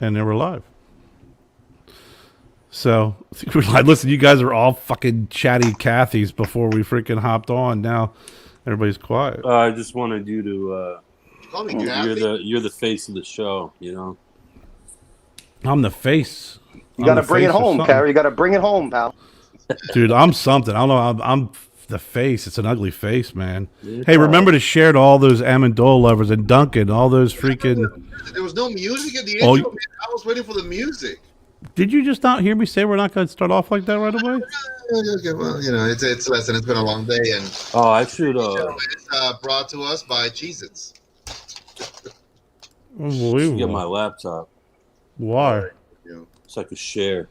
and they were live. So, listen, you guys are all fucking chatty Cathys before we freaking hopped on. Now everybody's quiet. I just wanted you to. Call me Kathy. You're the face of the show. You know. I'm the face. You got to bring it home, Carrie. You got to bring it home, pal. Dude, I'm something. I don't know. I'm the face. It's an ugly face, man. Hey, remember to share to all those Amendola lovers and Duncan, all those freaking. There was no music at the intro. Man. I was waiting for the music. Did you just not hear me say we're not going to start off like that right away? Okay, well, you know, it's listen. It's been a long day, and I should. It's brought to us by Cheez-Its. Unbelievable. Get my laptop. Why? So I could share.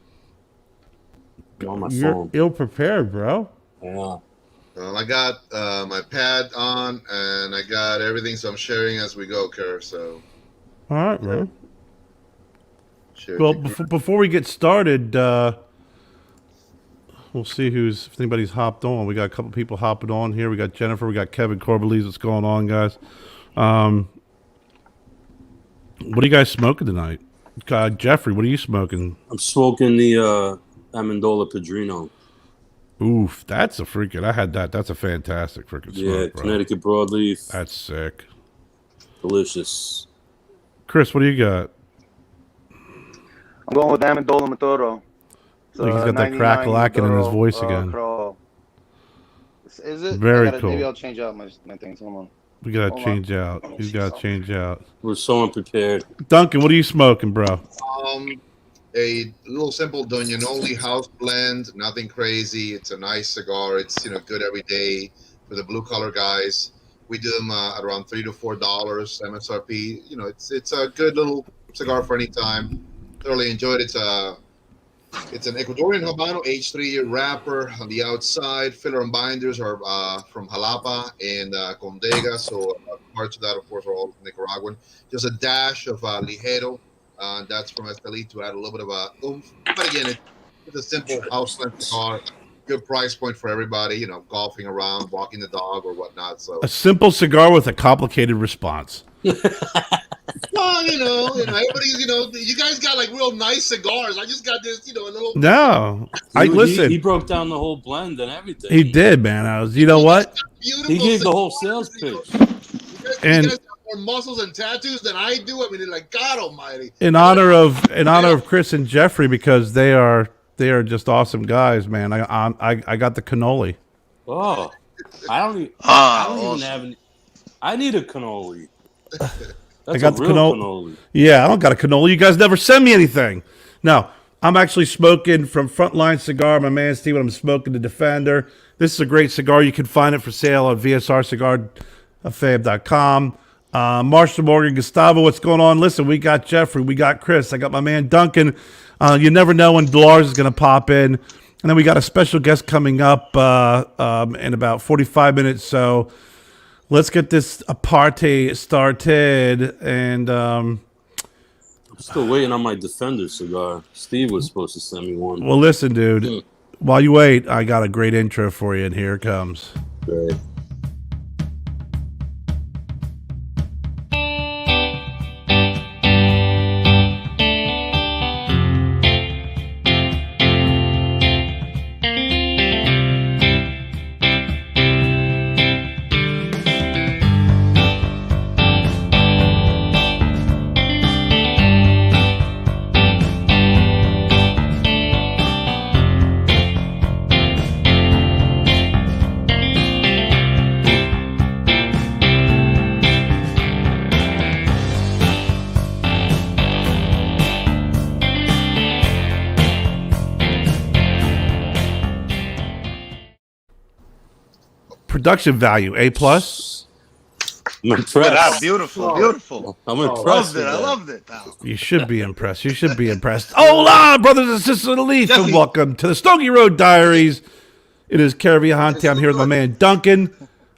On my You're phone. ill prepared, bro. Yeah. Well, I got my pad on, and I got everything, so I'm sharing as we go, Kerr. So. All right, man. Sure. Well, before we get started, we'll see if anybody's hopped on. We got a couple people hopping on here. We got Jennifer. We got Kevin Corbelese. What's going on, guys? What are you guys smoking tonight? Jeffrey, what are you smoking? I'm smoking the Amendola Padrino. Oof, that's a freaking. I had that. That's a fantastic freaking smoke. Yeah, bro. Connecticut broadleaf. That's sick. Delicious. Chris, what do you got? I'm going with Amendola Matoro. He's got that crack-a-lacking in his voice again. Is it? Very cool. Maybe I'll change out my things. Hold on. We gotta change out. He's gotta change out. We're so unprepared. Duncan, what are you smoking, bro? A little simple Doñanoli house blend, nothing crazy. It's a nice cigar. It's good every day for the blue collar guys. We do them at around $3 to $4 MSRP. It's a good little cigar for any time. Thoroughly enjoyed it. It's an Ecuadorian Habano, aged 3-year wrapper on the outside. Filler and binders are from Jalapa and Condega, so parts of that, of course, are all Nicaraguan. Just a dash of Ligero. That's from Esteli to add a little bit of a oomph. But again, it's a simple house length cigar. Good price point for everybody, golfing around, walking the dog, or whatnot. So a simple cigar with a complicated response. Well, everybody's, you guys got like real nice cigars. I just got this, a little. No, listen. He broke down the whole blend and everything. He did, man. You know what? He gave the whole sales pitch. You guys have more muscles and tattoos than I do. I mean, like God Almighty. In honor of Chris and Jeffrey, because they are just awesome guys, man. I got the cannoli. Oh, I don't even have any. I need a cannoli. That's I got a real cannoli. Yeah, I don't got a cannoli. You guys never send me anything. No, I'm actually smoking from Frontline Cigar. My man Steven, I'm smoking the Defender. This is a great cigar. You can find it for sale on VSRCigarFab.com. Marshall Morgan, Gustavo, what's going on? Listen, we got Jeffrey, we got Chris, I got my man Duncan. You never know when Delars is going to pop in. And then we got a special guest coming up in about 45 minutes. So let's get this party started. And I'm still waiting on my Defender cigar. Steve was supposed to send me one. Well, listen, dude. While you wait, I got a great intro for you, and here it comes. Great. Production value, A+. I'm impressed. Beautiful. I'm impressed. I loved it, pal. You should be impressed. You should be impressed. Hola, brothers and sisters of the Leaf, and welcome to the Stogie Road Diaries. It is Caravillante. I'm here with my man Duncan.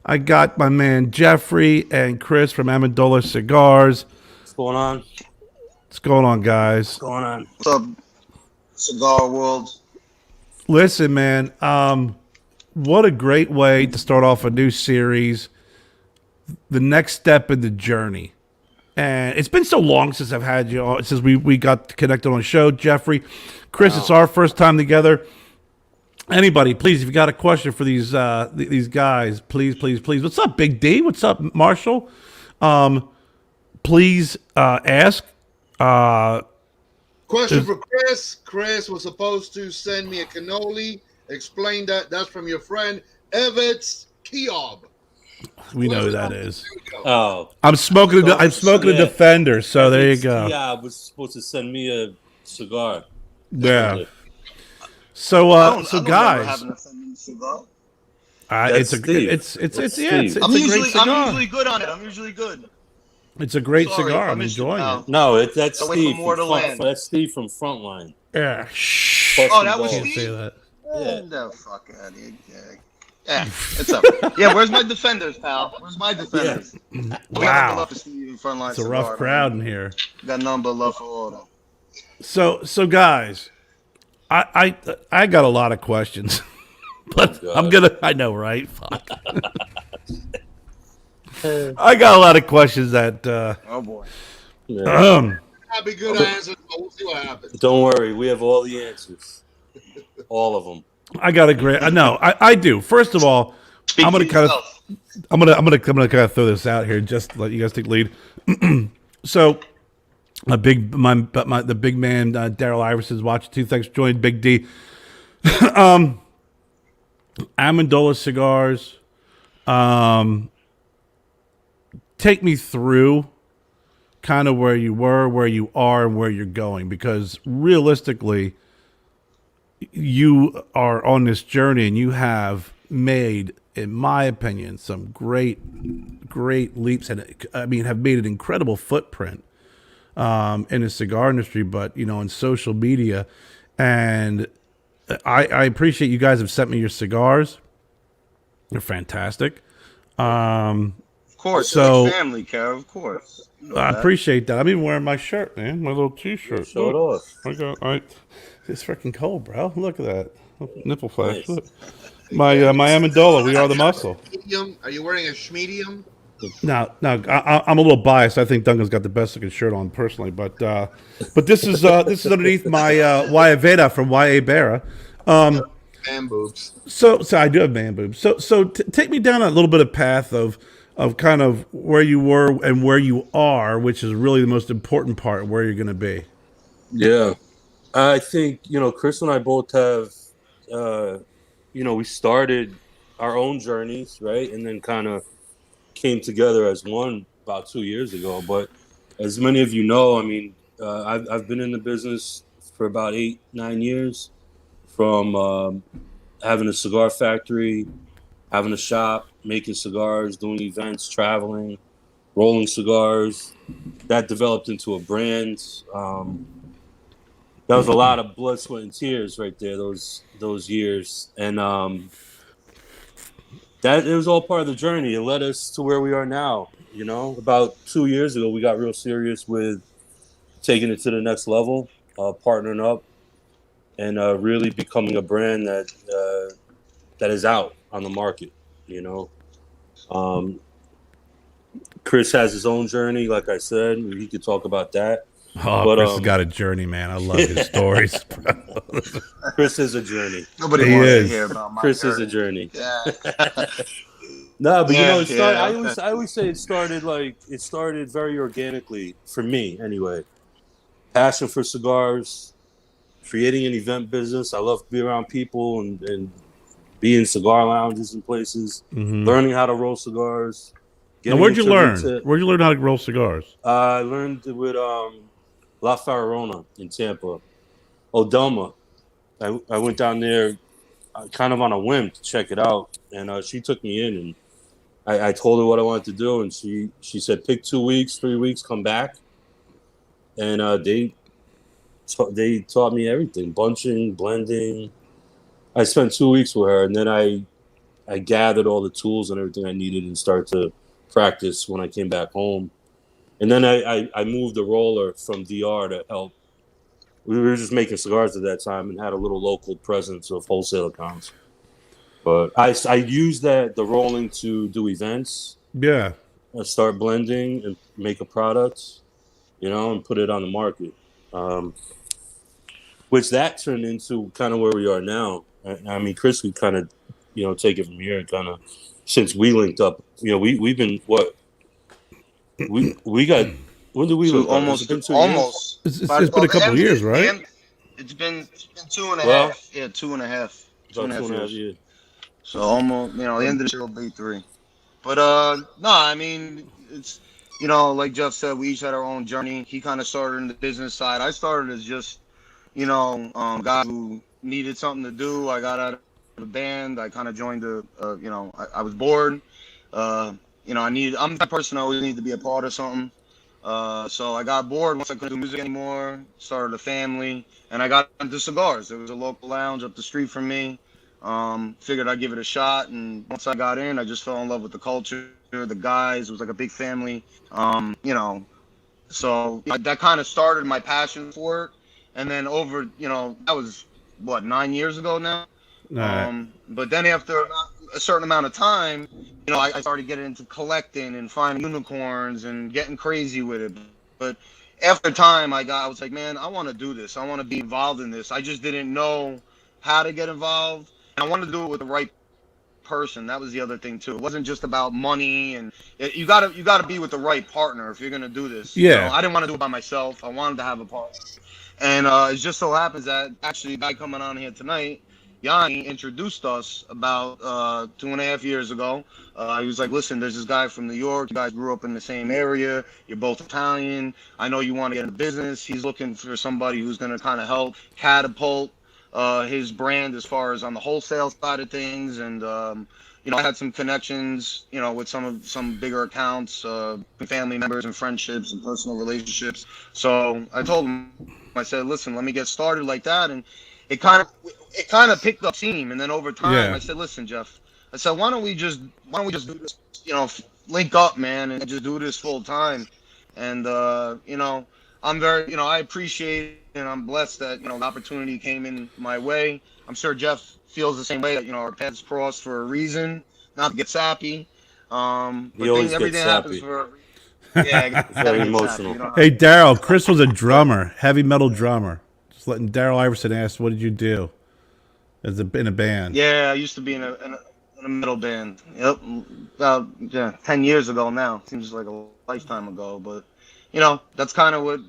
I got my man Jeffrey and Chris from Amendola Cigars. What's going on? What's going on, guys? What's going on? What's up, cigar world? Listen, man, what a great way to start off a new series. The next step in the journey. And it's been so long since I've had you on, since we got connected on the show, Jeffrey. Chris, it's our first time together. Anybody, please, if you got a question for these guys, please. What's up, Big D? What's up, Marshall? Please ask. Question for Chris. Chris was supposed to send me a cannoli. Explain that. That's from your friend Evans Kiob. We know who that is. Oh, I'm smoking a Defender, so there you go. Yeah, I was supposed to send me a cigar. Yeah. So guys, it's a good on it. I'm usually good. It's a great cigar. I'm enjoying it. No, that's Steve. That's Steve from Frontline. Yeah. Oh, that was Steve. Say that. Yeah. The fuck out of here. Yeah, it's up. Yeah, where's my Defenders, pal? Where's my Defenders? Yeah. We got love for Steve in Frontline. It's a rough crowd in here. Got nothing but love for all of them. So guys, I got a lot of questions, but I know, right? Fuck. I got a lot of questions that. Oh boy. That'd be good answers. We'll see what happens. Don't worry, we have all the answers, all of them. I got a great. No, I do. First of all, I'm gonna kind of throw this out here, just to let you guys take the lead. So, the big man, Daryl Iverson's watching too. Thanks for joining, Big D. Amendola cigars. Take me through kind of where you were, where you are, and where you're going, because realistically, you are on this journey and you have made, in my opinion, some great leaps, and have made an incredible footprint in the cigar industry, but in social media. And I appreciate you guys have sent me your cigars. They're fantastic. Of course, so like family, Carol. Of course. I appreciate that. I'm even wearing my shirt, man. My little T-shirt. Show it off. It's freaking cold, bro. Look at that nipple flash. Nice. Look. My Amendola. We are the muscle. Are you wearing a schmedium? No. I'm a little biased. I think Duncan's got the best looking shirt on personally, but this is underneath my Yaveda from YA Barra. Man boobs. So I do have man boobs. So take me down a little bit of path of kind of where you were and where you are, which is really the most important part of where you're going to be. Yeah. I think, Chris and I both have, we started our own journeys, right? And then kind of came together as one about 2 years ago. But as many of you know, I've been in the business for about 8-9 years, from having a cigar factory, having a shop, making cigars, doing events, traveling, rolling cigars. That developed into a brand. That was a lot of blood, sweat, and tears right there, those years. And that it was all part of the journey. It led us to where we are now. About 2 years ago, we got real serious with taking it to the next level, partnering up, and really becoming a brand that is out on the market. Chris has his own journey, like I said. He could talk about that. Oh, but, Chris has got a journey, man. I love his stories, bro. Chris is a journey. Nobody wants to hear about my Chris journey. is a journey. Yeah. No, but it started. I always say it started very organically for me, anyway. Passion for cigars, creating an event business. I love to be around people and be in cigar lounges and places, learning how to roll cigars. Now, where'd you learn? Where'd you learn how to roll cigars? I learned with La Farallona in Tampa. Odelma. I went down there kind of on a whim to check it out, and she took me in, and I told her what I wanted to do, and she said, pick 2 weeks, 3 weeks, come back. And they taught me everything, bunching, blending. I spent 2 weeks with her, and then I gathered all the tools and everything I needed and started to practice when I came back home. And then I moved the roller from DR to help. We were just making cigars at that time and had a little local presence of wholesale accounts. But I used the rolling to do events. Yeah. start blending and make a product, and put it on the market. Which that turned into kind of where we are now. I mean, Chris could kind of, take it from here and kind of since we linked up. We've been what we got. When did we Two link up? Has it almost been 2 years? almost. It's been a couple of years, right? It's been 2.5. Well, Yeah, 2.5. Two about and a half 2.5 years. years. So almost, the end of this year will be 3. But no, I mean it's like Jeff said, we each had our own journey. He kind of started in the business side. I started as just guy who needed something to do. I got out of the band. I kind of joined I was bored. I'm the type of person I always need to be a part of something. So I got bored once I couldn't do music anymore. Started a family, and I got into cigars. There was a local lounge up the street from me. Figured I'd give it a shot, and once I got in, I just fell in love with the culture, the guys. It was like a big family. So that kind of started my passion for it. And then that was what 9 years ago now. All right. But then after a certain amount of time, I started getting into collecting and finding unicorns and getting crazy with it. But after time, I was like, man, I want to do this. I want to be involved in this. I just didn't know how to get involved. And I wanted to do it with the right person. That was the other thing too. It wasn't just about money, and you gotta be with the right partner if you're gonna do this. Yeah. I didn't want to do it by myself. I wanted to have a partner. And it just so happens that actually the guy coming on here tonight, Yanni, introduced us about 2.5 years ago. He was like, listen, there's this guy from New York. You guys grew up in the same area. You're both Italian. I know you want to get into business. He's looking for somebody who's going to kind of help catapult his brand as far as on the wholesale side of things. And, I had some connections, with some bigger accounts, family members and friendships and personal relationships. So I told him, I said, listen, let me get started like that. And it kind of picked up steam. And then over time, I said, listen, Jeff, I said, why don't we just do this, link up, man, and just do this full time. And, I'm very, I appreciate it, and I'm blessed that, the opportunity came in my way. I'm sure Jeff feels the same way, that, our paths crossed for a reason, not to get sappy. But everything happens for a reason. Yeah, very emotional. Hey, Daryl, Chris was a drummer, heavy metal drummer. Just letting Daryl Iverson ask, what did you do in a band? Yeah, I used to be in a metal band. Yep, about 10 years ago now. Seems like a lifetime ago, but that's kind of what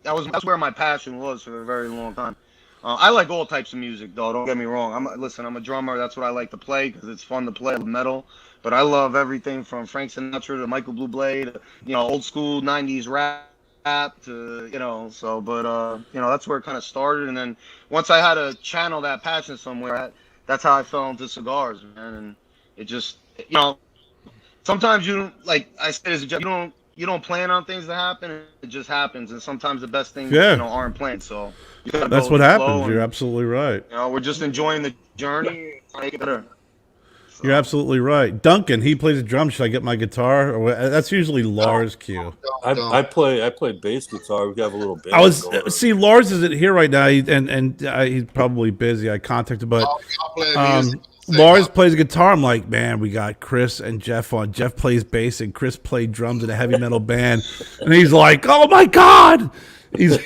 that's where my passion was for a very long time. I like all types of music, though. Don't get me wrong. I'm a drummer. That's what I like to play because it's fun to play with metal. But I love everything from Frank Sinatra to Michael Bublé to old school '90s rap to So, but that's where it kind of started. And then once I had to channel that passion somewhere, that's how I fell into cigars, man. And it just sometimes you don't, like I said, as a job, you don't plan on things to happen. It just happens, and sometimes the best things aren't planned. So that's what happens. You're absolutely right. We're just enjoying the journey, make it better. So. You're absolutely right. Duncan, he plays the drums. Should I get my guitar? Or that's usually Lars' cue. I play bass guitar. We have a little band. See, Lars isn't here right now, and he's probably busy. I contacted, but Lars plays guitar. I'm like, man, we got Chris and Jeff on. Jeff plays bass, and Chris played drums in a heavy metal band. And he's like, oh my god, he's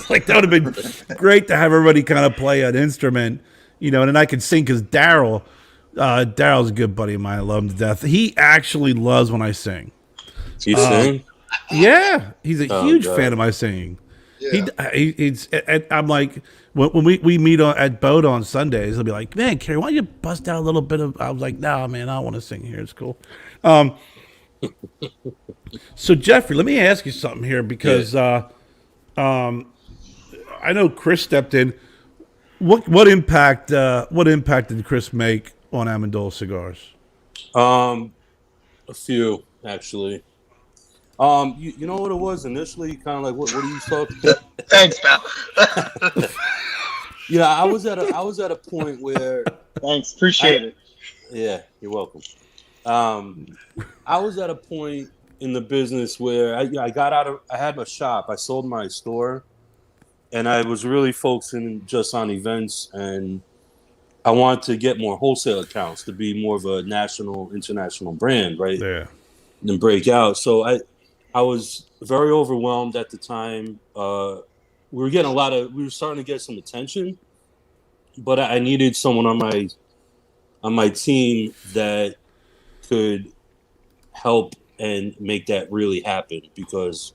like, that would have been great to have everybody kind of play an instrument, and then I could sing because Daryl's a good buddy of mine. I love him to death. He actually loves when I sing. You sing? Yeah, he's a huge fan of my singing. Yeah. I'm like, when we meet at Boat on Sundays, he'll be like, man, Kerry, why don't you bust out a little bit of? I was like, nah, man, I don't want to sing here. It's cool. So Jeffrey, let me ask you something here because I know Chris stepped in. What impact did Chris make on Amendola cigars? A few actually. You know what it was initially? Kind of like what are you talking? Thanks, pal. Yeah, I was at a point where. Thanks, appreciate it. Yeah, you're welcome. I was at a point in the business where I got out of. I had my shop. I sold my store, and I was really focusing just on events, and I wanted to get more wholesale accounts to be more of a national, international brand, right? Yeah. and break out. So I was very overwhelmed at the time. We were getting we were starting to get some attention, but I needed someone on my team that could help and make that really happen because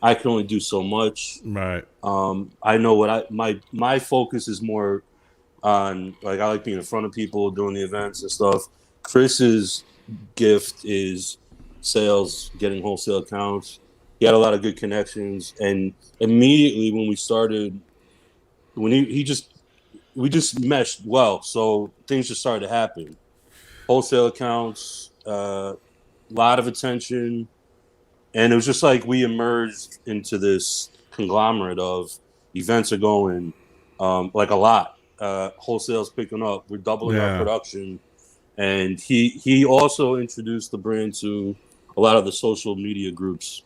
I can only do so much. Right. I know what my focus is more on, like, I like being in front of people, doing the events and stuff. Chris's gift is sales, getting wholesale accounts. He had a lot of good connections, and immediately when we started, when he just we just meshed well, so things just started to happen. Wholesale accounts, lot of attention, and it was just like we emerged into this conglomerate of events are going, like a lot. Wholesale's picking up. We're doubling our Yeah. production, and he also introduced the brand to a lot of the social media groups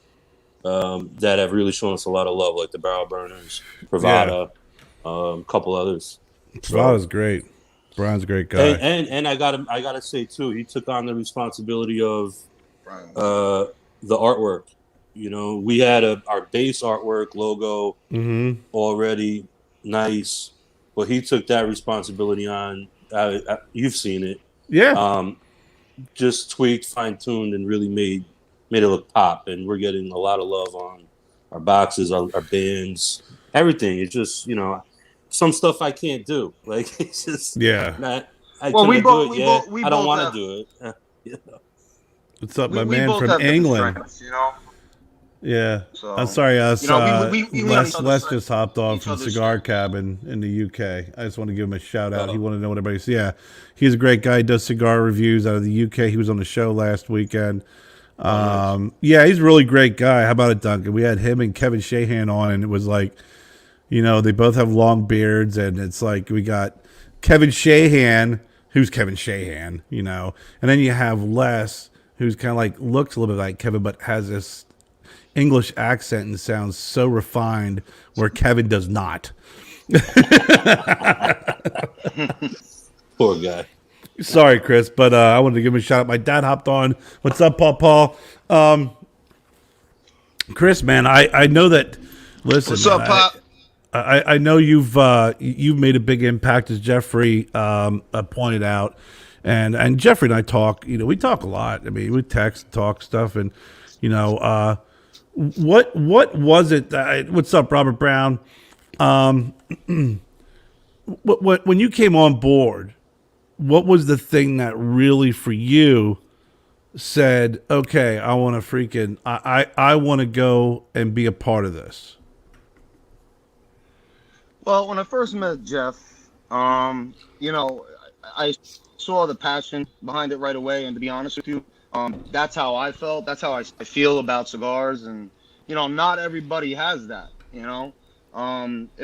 that have really shown us a lot of love, like the Barrel Burners, Yeah. Pravada, a couple others. So Pravada's great. Brian's a great guy. and I gotta say too, he took on the responsibility of Right. the artwork. You know, we had our base artwork logo Mm-hmm. already nice, but he took that responsibility on. You've seen it. Yeah. Just tweaked, fine tuned, and really made it look pop. And we're getting a lot of love on our boxes, our bands, everything. It's just, some stuff I can't do. Like, it's just Yeah. not. Well, we both, do it? we Yeah, both, we I don't both want have, to do it. What's up, my we man both from have different England? strengths, you know. Yeah. So I'm sorry, we lean on each other's Les strengths, just hopped on each from other's Cigar strengths. Cabin in the UK. I just want to give him a shout out. He Oh. wanted to know what everybody's. Yeah, he's a great guy. He does cigar reviews out of the UK. He was on the show last weekend. Nice. Yeah, he's a really great guy. How about it, Duncan? We had him and Kevin Shahan on, and it was like, they both have long beards, and it's like we got Kevin Shahan, who's Kevin Shahan, and then you have Les, who's kind of like looks a little bit like Kevin, but has this English accent and sounds so refined where Kevin does not. Poor guy. Sorry, Chris, but I wanted to give him a shout out. My dad hopped on. What's up, Paul? Chris, man, I know that. Listen, What's man, up, Pop? I know you've made a big impact, as Jeffrey pointed out, and Jeffrey and I talk. We talk a lot. I mean, we text, talk stuff, and what was it? What's up, Robert Brown? When you came on board, what was the thing that really for you said, okay, I want to I want to go and be a part of this? Well, when I first met Jeff, I saw the passion behind it right away. And to be honest with you, that's how I felt. That's how I feel about cigars. And, not everybody has that, It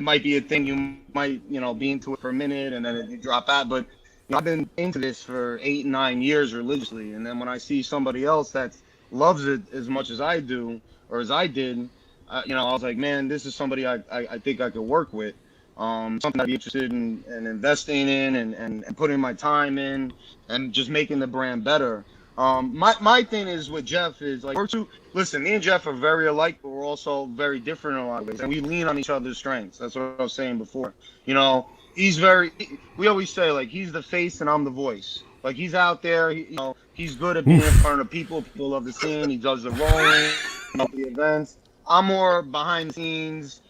might be a thing you might, be into it for a minute and then you drop out. But I've been into this for 8, 9 years religiously. And then when I see somebody else that loves it as much as I do or as I did, I was like, man, this is somebody I think I could work with. Something I'd be interested in investing in and putting my time in and just making the brand better. My thing is with Jeff is like, listen, me and Jeff are very alike, but we're also very different in a lot of ways. And we lean on each other's strengths. That's what I was saying before. We always say, like, he's the face and I'm the voice. Like, he's out there, he's good at being in front of people. People love the scene. He does the rolling, the events. I'm more behind the scenes,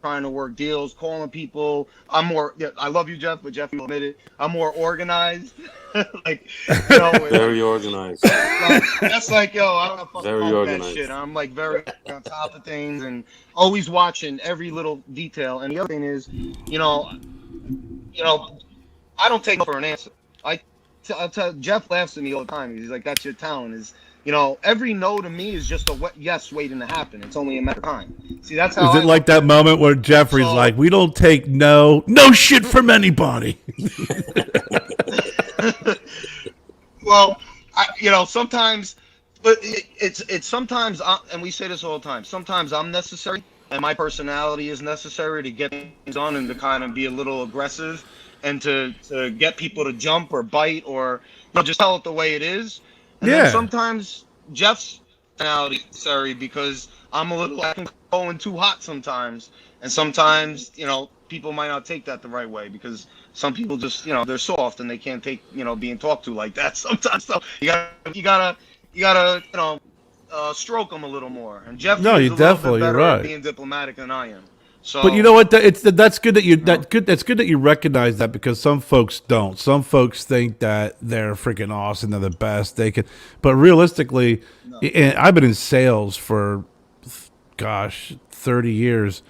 trying to work deals, calling people. I love you, Jeff, but Jeff, you admit it. I'm more organized. Very organized. That's like, I don't know if Very I'm organized. that shit. I'm like very on top of things and always watching every little detail. And the other thing is, I don't take no for an answer. I tell Jeff laughs at me all the time. He's like, that's your talent is, every no to me is just a yes waiting to happen. It's only a matter of time. See, that's how Is it like that moment where Jeffrey's like, we don't take no shit from anybody? Well, sometimes, but it's sometimes, and we say this all the time. Sometimes I'm necessary, and my personality is necessary to get things done and to kind of be a little aggressive, and to get people to jump or bite or just tell it the way it is. And then Yeah. sometimes Jeff's personality is necessary because I can go in too hot sometimes, and sometimes people might not take that the right way because some people just they're soft and they can't take being talked to like that sometimes. So you gotta stroke them a little more. And Jeffy No, is you a little bit definitely, you're better at right. being diplomatic than I am. But you So know what? That's good that you you know, that's good that you recognize that because some folks don't. Some folks think that they're freaking awesome, they're the best. They can, but realistically, no. and I've been in sales for, gosh, 30 years.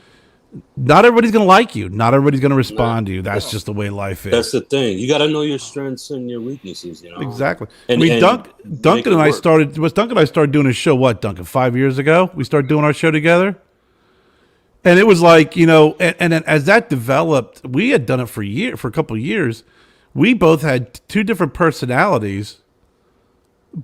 Not everybody's gonna like you. Not everybody's gonna Nah, respond to you. That's just the way life that's is. the thing. You got to know your strengths and your weaknesses, Exactly. I and mean, make Duncan it and I work. started. Was Duncan and I started doing a show? What, Duncan? 5 years ago, we started doing our show together. And it was like, and then as that developed, we had done it for a couple of years. We both had two different personalities,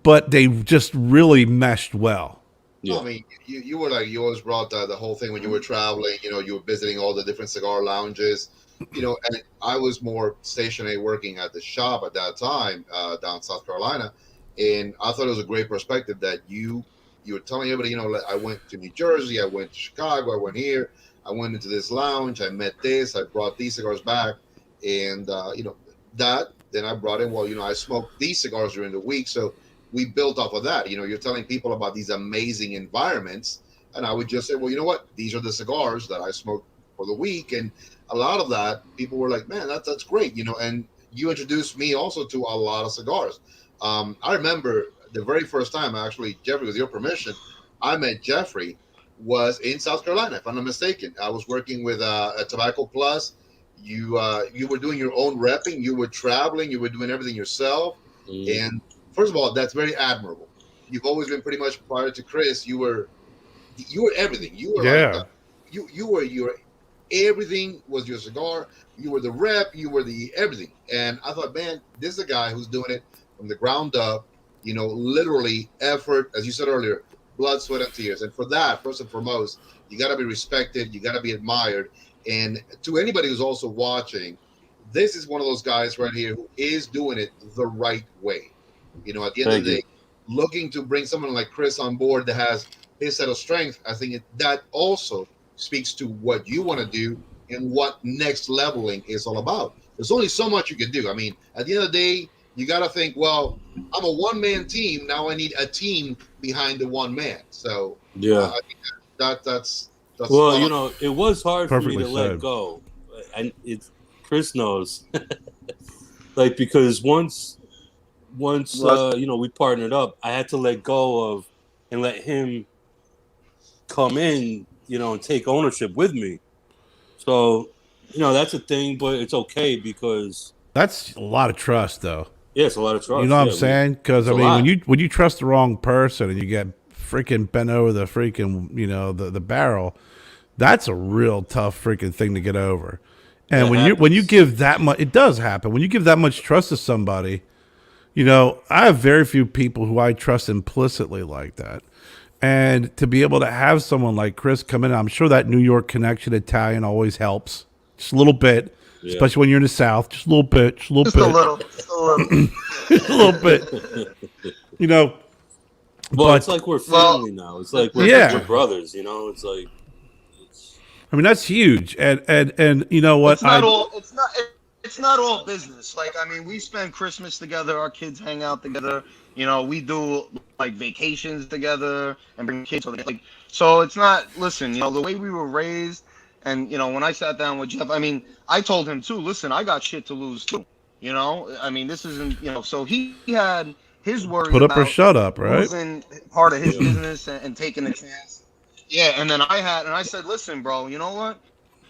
but they just really meshed well. No, Yeah. I mean, you were like, you always brought the whole thing when you were traveling. You were visiting all the different cigar lounges. And I was more stationary working at the shop at that time down South Carolina, and I thought it was a great perspective that you were telling everybody. Like, I went to New Jersey, I went to Chicago, I went here, I went into this lounge, I met this, I brought these cigars back, and that. Then I brought in, well, I smoked these cigars during the week, so we built off of that. You're telling people about these amazing environments, and I would just say, well, you know what? These are the cigars that I smoked for the week, and a lot of that people were like, man, that's great, and you introduced me also to a lot of cigars. I remember the very first time, actually, Jeffrey, with your permission, I met Jeffrey was in South Carolina, if I'm not mistaken. I was working with a Tobacco Plus. You were doing your own repping, you were traveling, you were doing everything yourself, Mm. and first of all, that's very admirable. You've always been pretty much, prior to Chris, you were everything. You were like Yeah. you were everything was your cigar. You were the rep. You were the everything. And I thought, man, this is a guy who's doing it from the ground up. Literally effort, as you said earlier, blood, sweat, and tears. And for that, first and foremost, you got to be respected. You got to be admired. And to anybody who's also watching, this is one of those guys right here who is doing it the right way. At the end of Thank the you. day, looking to bring someone like Chris on board that has his set of strength, I think that also speaks to what you want to do and what next leveling is all about. There's only so much you can do. I mean, at the end of the day, you got to think, well, I'm a one-man team. Now I need a team behind the one man. So Yeah. I think that's Well, spot on. it was hard for me Perfectly to let said. go, and Chris knows, like because once Well, we partnered up, I had to let go of and let him come in, and take ownership with me. So, that's a thing, but it's okay because That's a lot of trust, though. yeah, it's a lot of You know trust. what I'm Yeah, saying? Because it's I a mean, lot. when you trust the wrong person and you get freaking bent over the freaking the barrel, that's a real tough freaking thing to get over. And That when you happens. give that much, it does happen. When you give that much trust to somebody, I have very few people who I trust implicitly like that. And to be able to have someone like Chris come in, I'm sure that New York connection, Italian, always helps. Just a little bit, Yeah. especially when you're in the South. Just a little bit, just a little just a bit, little, just a little. just a little bit. You know, Well, it's but like we're Well, family now. It's like yeah, we're brothers. It's like it's, I mean that's huge. And you know what? it's not all. It's not all business. Like, I mean, we spend Christmas together. Our kids hang out together. We do like vacations together and bring kids. So it's not. Listen, the way we were raised, and when I sat down with Jeff, I mean, I told him too. Listen, I got shit to lose too. I mean, this isn't. So he had his worries put up or about shut up, right? losing part of his yeah. business and taking a chance. Yeah, and then I said, listen, bro, you know what?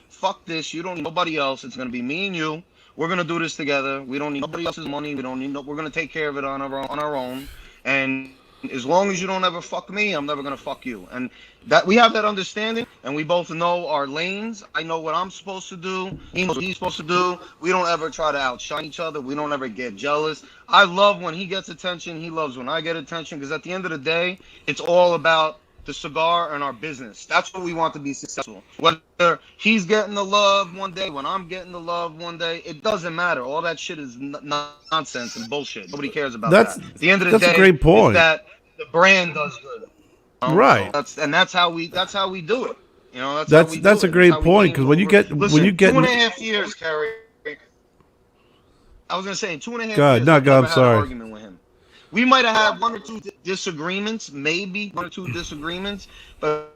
Fuck this. You don't need nobody else. It's gonna be me and you. We're gonna do this together. We don't need nobody else's money. We don't need no. We're gonna take care of it on our own. And as long as you don't ever fuck me, I'm never gonna fuck you. And that we have that understanding, and we both know our lanes. I know what I'm supposed to do. He knows what he's supposed to do. We don't ever try to outshine each other. We don't ever get jealous. I love when he gets attention. He loves when I get attention. Because at the end of the day, it's all about the cigar and our business. That's what we want to be successful. Whether he's getting the love one day, when I'm getting the love one day, it doesn't matter. All that shit is nonsense and bullshit. Nobody cares about that. At the end of the day, a great point. it's that the brand does good. Right. So that's how we do it. You know, That's a great point, because when you get 2.5 years, Kerry. I was gonna say in 2.5 years, I've I'm never had sorry. an argument with him. We might have had one or two disagreements, maybe one or two disagreements, but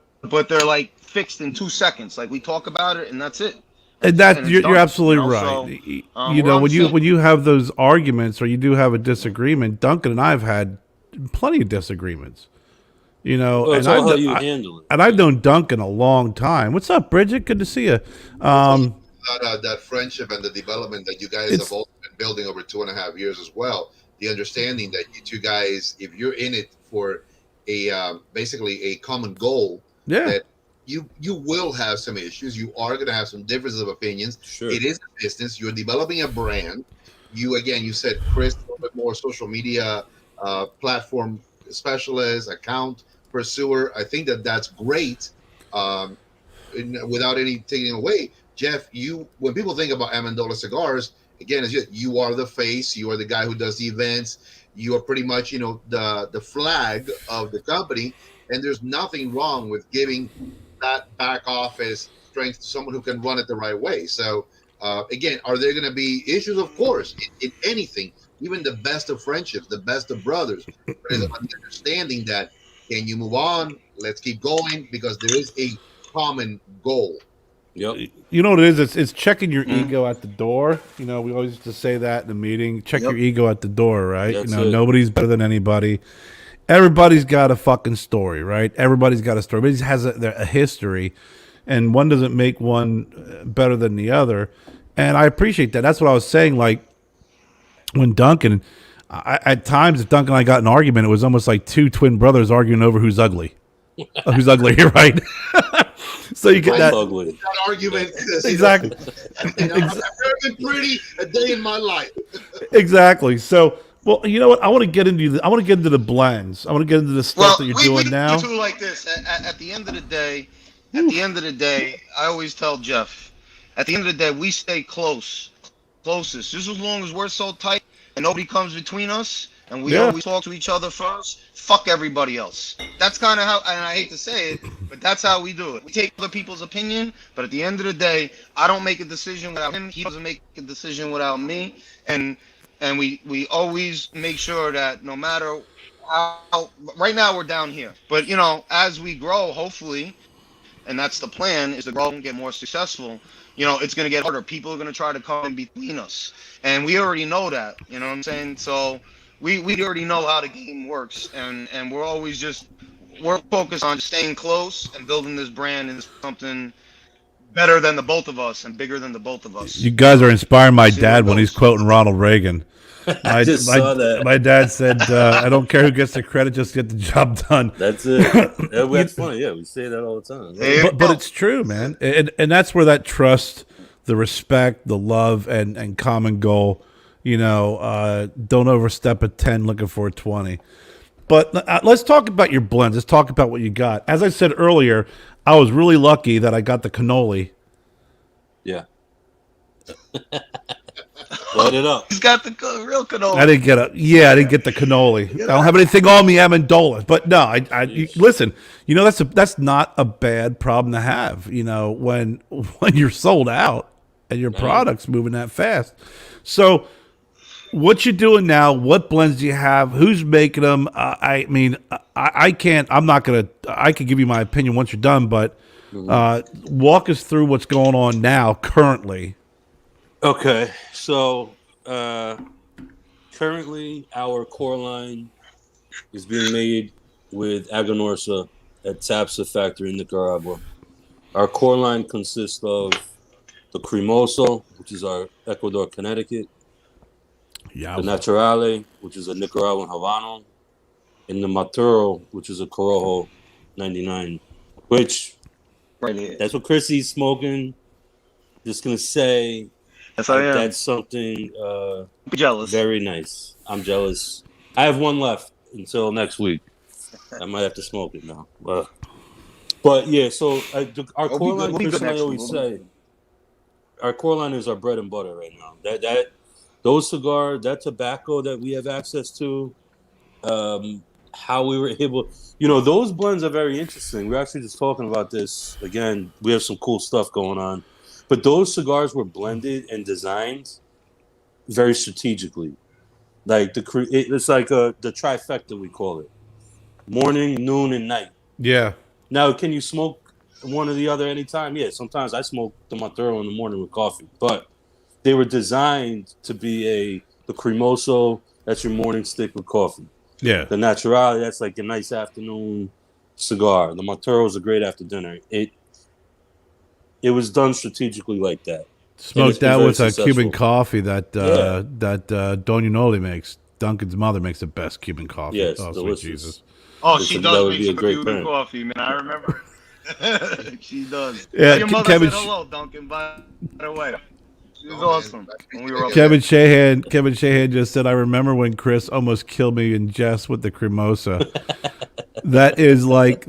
they're like fixed in 2 seconds. Like we talk about it and that's it. And that you're done, absolutely you know? right. So, you know, we're on when you have those arguments or you do have a disagreement, Duncan and I have had plenty of disagreements. You know, Well, it's all how you handle it. And I've known Duncan a long time. What's up, Bridget? Good to see you. That friendship and the development that you guys have also been building over 2.5 years as well. The understanding that you two guys, if you're in it for a basically a common goal, that you will have some issues. You are going to have some differences of opinions. Sure. It is a business. You're developing a brand. You said Chris, a little bit more social media platform specialist, account pursuer. I think that's great. Without any taking away, Jeff, when people think about Amendola Cigars, again, you are the face. You are the guy who does the events. You are pretty much, the flag of the company. And there's nothing wrong with giving that back office strength to someone who can run it the right way. So, again, are there going to be issues? Of course, in anything, even the best of friendships, the best of brothers. But it's about the understanding that, can you move on? Let's keep going, because there is a common goal. Yep. You know what it is? It's checking your ego at the door. You know, we always used to say that in the meeting. Check your ego at the door, right? That's nobody's better than anybody. Everybody's got a fucking story, right? Everybody's got a story. Everybody has a history, and one doesn't make one better than the other. And I appreciate that. That's what I was saying. Like, when Duncan, at times, if Duncan and I got in an argument, it was almost like two twin brothers arguing over who's ugly. Who's ugly, right? So you get that argument. Exactly. I've never been pretty a day in my life. Exactly. So, well, you know what? I want to get into the blends. I want to get into the stuff that you're doing now. We do like this. At the end of the day, I always tell Jeff, at the end of the day, we stay closest. Just as long as we're so tight and nobody comes between us, and we always talk to each other first, fuck everybody else. That's kind of how, and I hate to say it, but that's how we do it. We take other people's opinion, but at the end of the day, I don't make a decision without him. He doesn't make a decision without me. And we always make sure that no matter how, right now we're down here. But, as we grow, hopefully, and that's the plan, is to grow and get more successful, it's going to get harder. People are going to try to come in between us. And we already know that, you know what I'm saying? So we already know how the game works. And we're focused on staying close and building this brand into something better than the both of us and bigger than the both of us. You guys are inspiring my dad when he's quoting Ronald Reagan. I just saw that. My dad said, I don't care who gets the credit, just get the job done. That's it. That's funny. Yeah, we say that all the time. But it's true, man. And that's where that trust, the respect, the love, and common goal, don't overstep a 10 looking for a 20. But let's talk about your blends. Let's talk about what you got. As I said earlier, I was really lucky that I got the cannoli. Yeah. Light it up. He's got the real cannoli. I didn't get the cannoli. I don't have anything on me, Amendola. But no, listen. That's not a bad problem to have. When you're sold out and your product's moving that fast. So, what you doing now? What blends do you have? Who's making them? I can't. I'm not gonna. I can give you my opinion once you're done, but walk us through what's going on now, currently. Okay, so currently our core line is being made with Aganorsa at Tapsa factory in Nicaragua. Our core line consists of the Cremoso, which is our Ecuador, Connecticut, the Naturale, which is a Nicaraguan Habano, and the Maturo, which is a Corojo 99, which that's what Chrissy's smoking. Just gonna say, that's something jealous. Very nice. I'm jealous. I have one left until next week. I might have to smoke it now. But yeah, so our We'll core be good. line, We'll be Chris good and I next week. always say, our core line is our bread and butter right now. Those cigars, that tobacco that we have access to, how we were able, those blends are very interesting. We're actually just talking about this again. We have some cool stuff going on, but those cigars were blended and designed very strategically. Like it's like the trifecta we call it: morning, noon, and night. Yeah. Now, can you smoke one or the other anytime? Yeah, sometimes I smoke the Maduro in the morning with coffee, but they were designed to be the cremoso. That's your morning stick with coffee. Yeah. The Natural, that's like a nice afternoon cigar. The Maduro is a great after dinner. It was done strategically like that, and it's Smoked been out very with a successful. Cuban coffee that Yeah. Donjanoli makes. Duncan's mother makes the best Cuban coffee. Yes, Oh, sweet delicious. Jesus. Oh, That she would does make be a some great Cuban pairing. coffee, man. I remember. She does. Yeah, Your mother Kevin said hello, Duncan. By the way, she was Oh, man. awesome when we were up Kevin Shahan just said, "I remember when Chris almost killed me in jest with the cremosa." That is like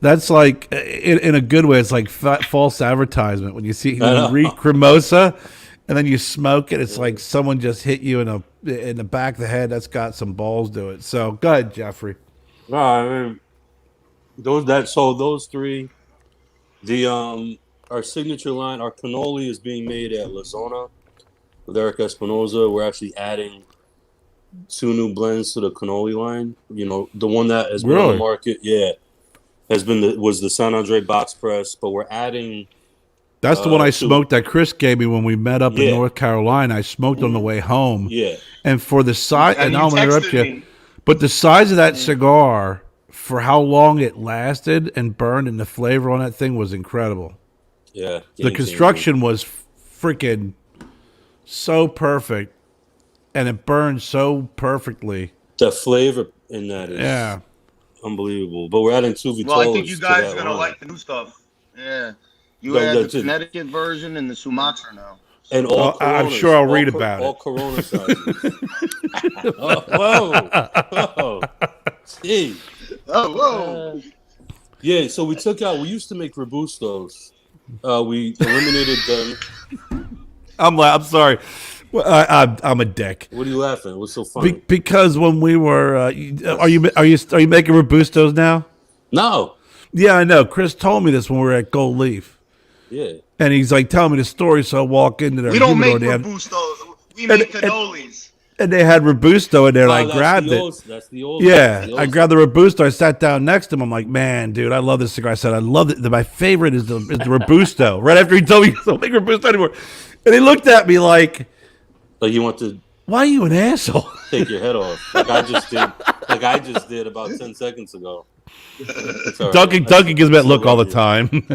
that's like in a good way. It's like false advertisement when you see when you read cremosa, and then you smoke it. It's like someone just hit you in the back of the head. That's got some balls to it. So go ahead, Jeffrey. No, I mean those three. Our signature line, our cannoli is being made at La Zona with Eric Espinoza. We're actually adding 2 new blends to the cannoli line. The one that has been on the Really? market, yeah, was the San Andre box press, but we're adding That's the one I to smoked that Chris gave me when we met up in yeah, North Carolina. I smoked on the way home, yeah, and for the size, and and you I'm gonna interrupt texted you, me. but the size of that cigar for how long it lasted and burned, and the flavor on that thing was incredible. yeah. The Game changer. construction was freaking so perfect, and it burned so perfectly. The flavor in that is Yeah, unbelievable. But we're adding 2 Well, I think you Vitolas to guys that are gonna line. like the new stuff. Yeah, you had the That's it. Connecticut version and the Sumatra now. And all I'm Coronas. sure I'll read about all it. Corona sizes. Whoa. Gee. Oh, whoa! Yeah, so we used to make Robustos. We eliminated them. I'm sorry. Well, I'm a dick. What are you laughing? What's so funny? Because when we were, are you making robustos now? No. Yeah, I know. Chris told me this when we were at Gold Leaf, Yeah. and he's like telling me the story. So I walk into their We don't humidor, make Robustos. We make cannolis. and they had robusto in there. And I that's grabbed the it. old, That's the old. Yeah, that's the old I grabbed the robusto. I sat down next to him. I'm like, man, dude, I love this cigar. I said, I love it. My favorite is the robusto. Right after he told me, don't make robusto anymore, and he looked at me like, Like you want to why are you an asshole? take your head off, like I just did about 10 seconds ago. It's all right. Duncan gives me that I look all the love you. time.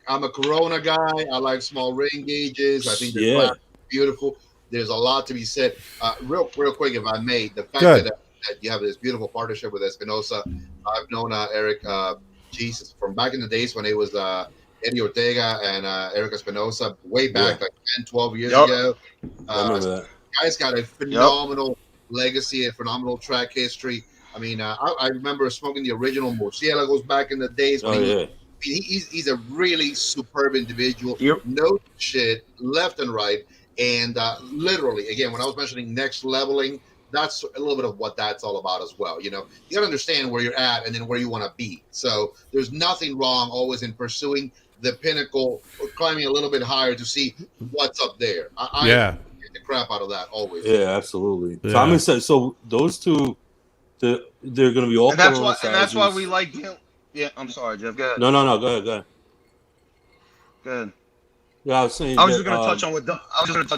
I'm a Corona guy. I like small ring gauges. I think they're beautiful. There's a lot to be said. Real quick, if I may, the fact that you have this beautiful partnership with Espinosa. I've known Eric, Jesus, from back in the days when it was Eddie Ortega and Eric Espinosa, way back, like 10, 12 years ago. I remember that. Guy's got a phenomenal legacy, a phenomenal track history. I mean, I remember smoking the original Murciélagos back in the days. When he's a really superb individual. No shit, left and right. And literally, again, when I was mentioning next leveling, that's a little bit of what that's all about as well. You got to understand where you're at and then where you want to be. So there's nothing wrong always in pursuing the pinnacle or climbing a little bit higher to see what's up there. I get the crap out of that always. Yeah, absolutely. Yeah. So I'm excited. So those two, they're going to be all. And that's why we like him. Yeah, I'm sorry, Jeff. Go ahead. No. Go ahead. Go ahead. Yeah, I was saying. I was just going to touch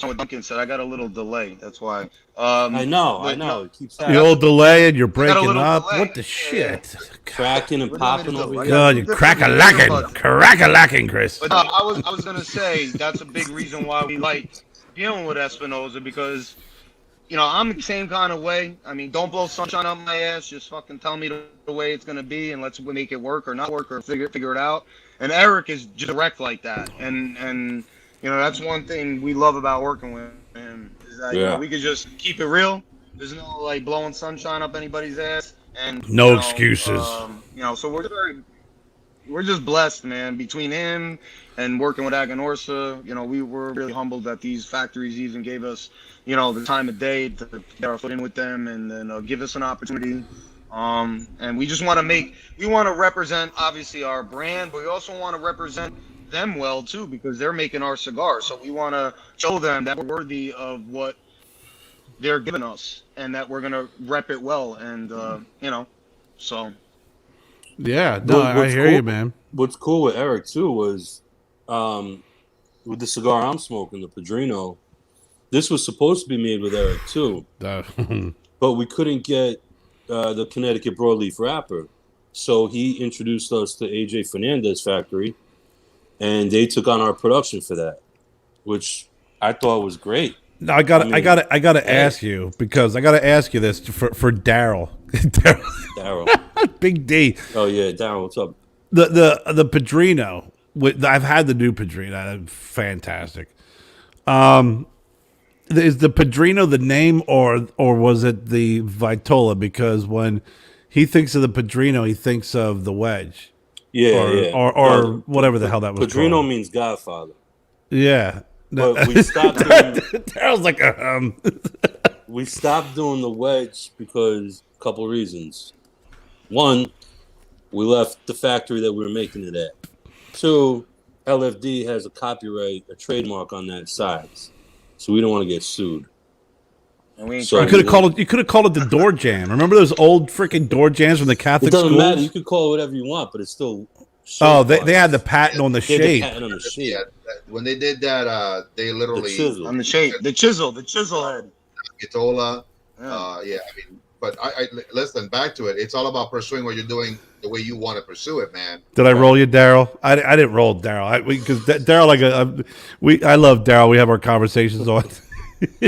on what Duncan said. I got a little delay. That's why. I know. No, it keeps happening. The old delay and you're breaking up. Delay. What the shit? Cracking and popping over here. God, you're crack-a-lacking, Chris. But I was going to say that's a big reason why we like dealing with Espinosa because, I'm the same kind of way. I mean, don't blow sunshine up my ass. Just fucking tell me the way it's going to be and let's make it work or not work or figure it out. And Eric is just direct like that. And that's one thing we love about working with him is that Yeah. we could just keep it real. There's no like blowing sunshine up anybody's ass, and No excuses. So we're just blessed, man. Between him and working with Aganorsa, we were really humbled that these factories even gave us, the time of day to get our foot in with them and then give us an opportunity. And we just we want to represent obviously our brand, but we also want to represent them well too because they're making our cigars. So we want to show them that we're worthy of what they're giving us and that we're gonna rep it well. And so. Yeah, no, I hear you, man. What's cool with Eric too was, with the cigar I'm smoking, the Padrino. This was supposed to be made with Eric too, but we couldn't get the Connecticut broadleaf wrapper, so he introduced us to AJ Fernandez factory, and they took on our production for that, which I thought was great. No, I gotta ask you because I gotta ask you this for Daryl. Daryl. Big D. Oh yeah, Daryl, what's up? The Padrino. I've had the new Padrino. Fantastic. Is the Padrino the name or was it the Vitola? Because when he thinks of the Padrino, he thinks of the wedge. Yeah, or whatever the hell that was. Padrino called. means Godfather. Yeah. But we stopped doing. Daryl's like We stopped doing the wedge because a couple of reasons. One, we left the factory that we were making it at. Two, LFD has a copyright, a trademark on that size, so we don't want to get sued. And we ain't So you could have called it the door jam. Remember those old freaking door jams from the Catholic It doesn't schools? matter. You could call it whatever you want, but it's still. Oh, they had the patent on the They had the shape. patent on the shape. Yeah, when they did that, they literally The chisel. on the shape, the chisel head. Itola. Yeah. Yeah, I mean, but I listen back to it. It's all about pursuing what you're doing the way you want to pursue it, man. Did I roll you, Daryl? I didn't roll Daryl because Daryl I love Daryl. We have our conversations on.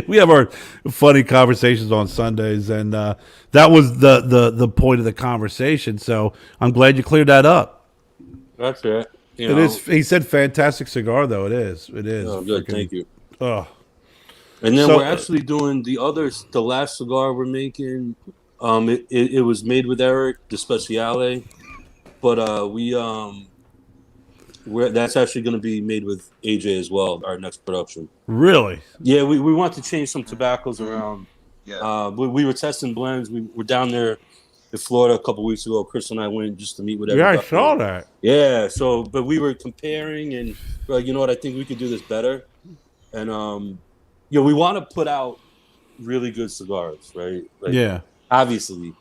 We have our funny conversations on Sundays, and that was the point of the conversation. So I'm glad you cleared that up. That's it. It is. He said fantastic cigar, though. It is. It is. Oh, good. Freaking- Thank you. Oh, And then So- we're actually doing the last cigar we're making. It was made with Eric, the Speciale, but that's actually going to be made with AJ as well. Our next production. really? Yeah, we want to change some tobaccos around. Yeah. We were testing blends. We were down there in Florida a couple weeks ago. Chris and I went just to meet with Yeah, everybody. I saw that. Yeah, so but we were comparing and we're like, you know what, I think we could do this better. And we want to put out really good cigars, right? Like, Yeah. obviously.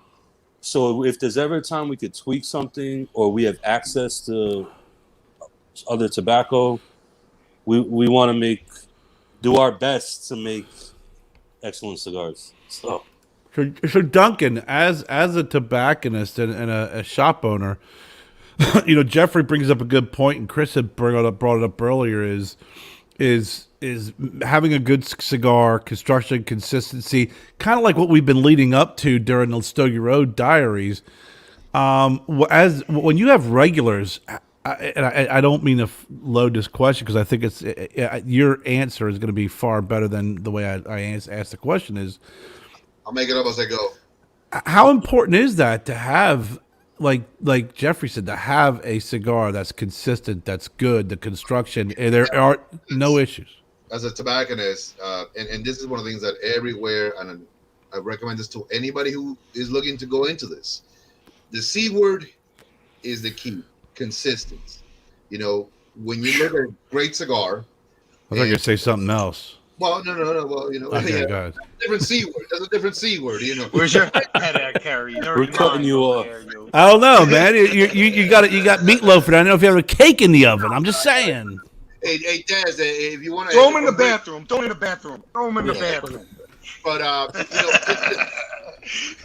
So if there's ever a time we could tweak something or we have access to other tobacco, we want to do our best to make excellent cigars. So So Duncan, as a tobacconist and a shop owner, Jeffrey brings up a good point, and Chris had brought it up earlier. Is having a good cigar, construction, consistency, kind of like what we've been leading up to during the Stogie Road Diaries. When you have regulars, I don't mean to load this question because I think your answer is going to be far better than the way I asked the question. Is I'll make it up as I go. how important is that to have, like Jeffrey said, to have a cigar that's consistent, that's good, the construction, and there are no issues. As a tobacconist, and this is one of the things that everywhere, and I recommend this to anybody who is looking to go into this. The C word is the key: consistent. When you look at a great cigar. I thought you were going to say something else. Well, no. Well, Okay, go ahead. different C word. There's a different C word. Where's your head at, Carrie? We're cutting you off. I don't know, man. You got meatloaf, and I don't know if you have a cake in the oven. I'm just saying. Hey, Daz, if you want to Throw him in the bathroom. Throw him in the bathroom. But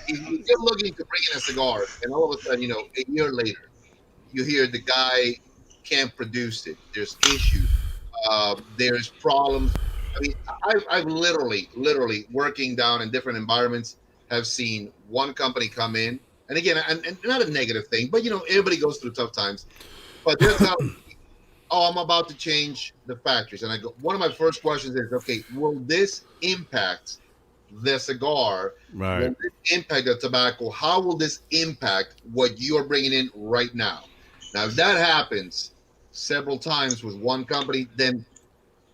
if you're looking to bring in a cigar, and all of a sudden, a year later, you hear the guy can't produce it. There's issues. There's problems. I mean, I've literally working down in different environments have seen one company come in, and again, and not a negative thing, but everybody goes through tough times. But there's oh, I'm about to change the factories. And I go, one of my first questions is, okay, will this impact the cigar? Right. Will this impact the tobacco? How will this impact what you are bringing in right now? Now, if that happens several times with one company, then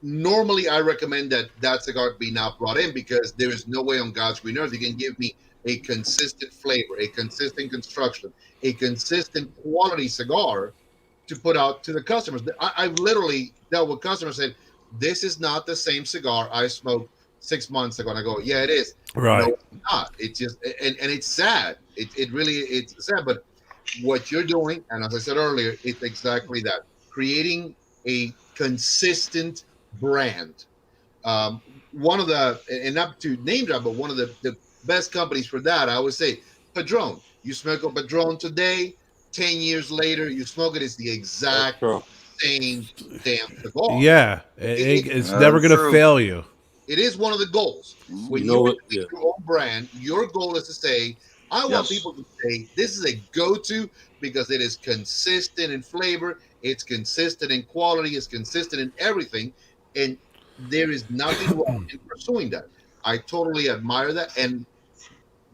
normally I recommend that cigar be not brought in, because there is no way on God's green earth you can give me a consistent flavor, a consistent construction, a consistent quality cigar to put out to the customers. I've literally dealt with customers saying, this is not the same cigar I smoked 6 months ago. And I go, yeah, it is. Right. No, it's not. It's just, and it's sad. It really, it's sad. But what you're doing, and as I said earlier, it's exactly that. Creating a consistent brand. One of the, and not to name drop, but one of the best companies for that, I always say, Padron. You smoke a Padron today, 10 years later, you smoke it, it's the exact same damn cigar. Yeah. It's never That's going to true. fail you. It is one of the goals. When You know what? make your own brand, your goal is to say, I want Yes. people to say, this is a go-to because it is consistent in flavor, it's consistent in quality, it's consistent in everything, and there is nothing wrong in pursuing that. I totally admire that. And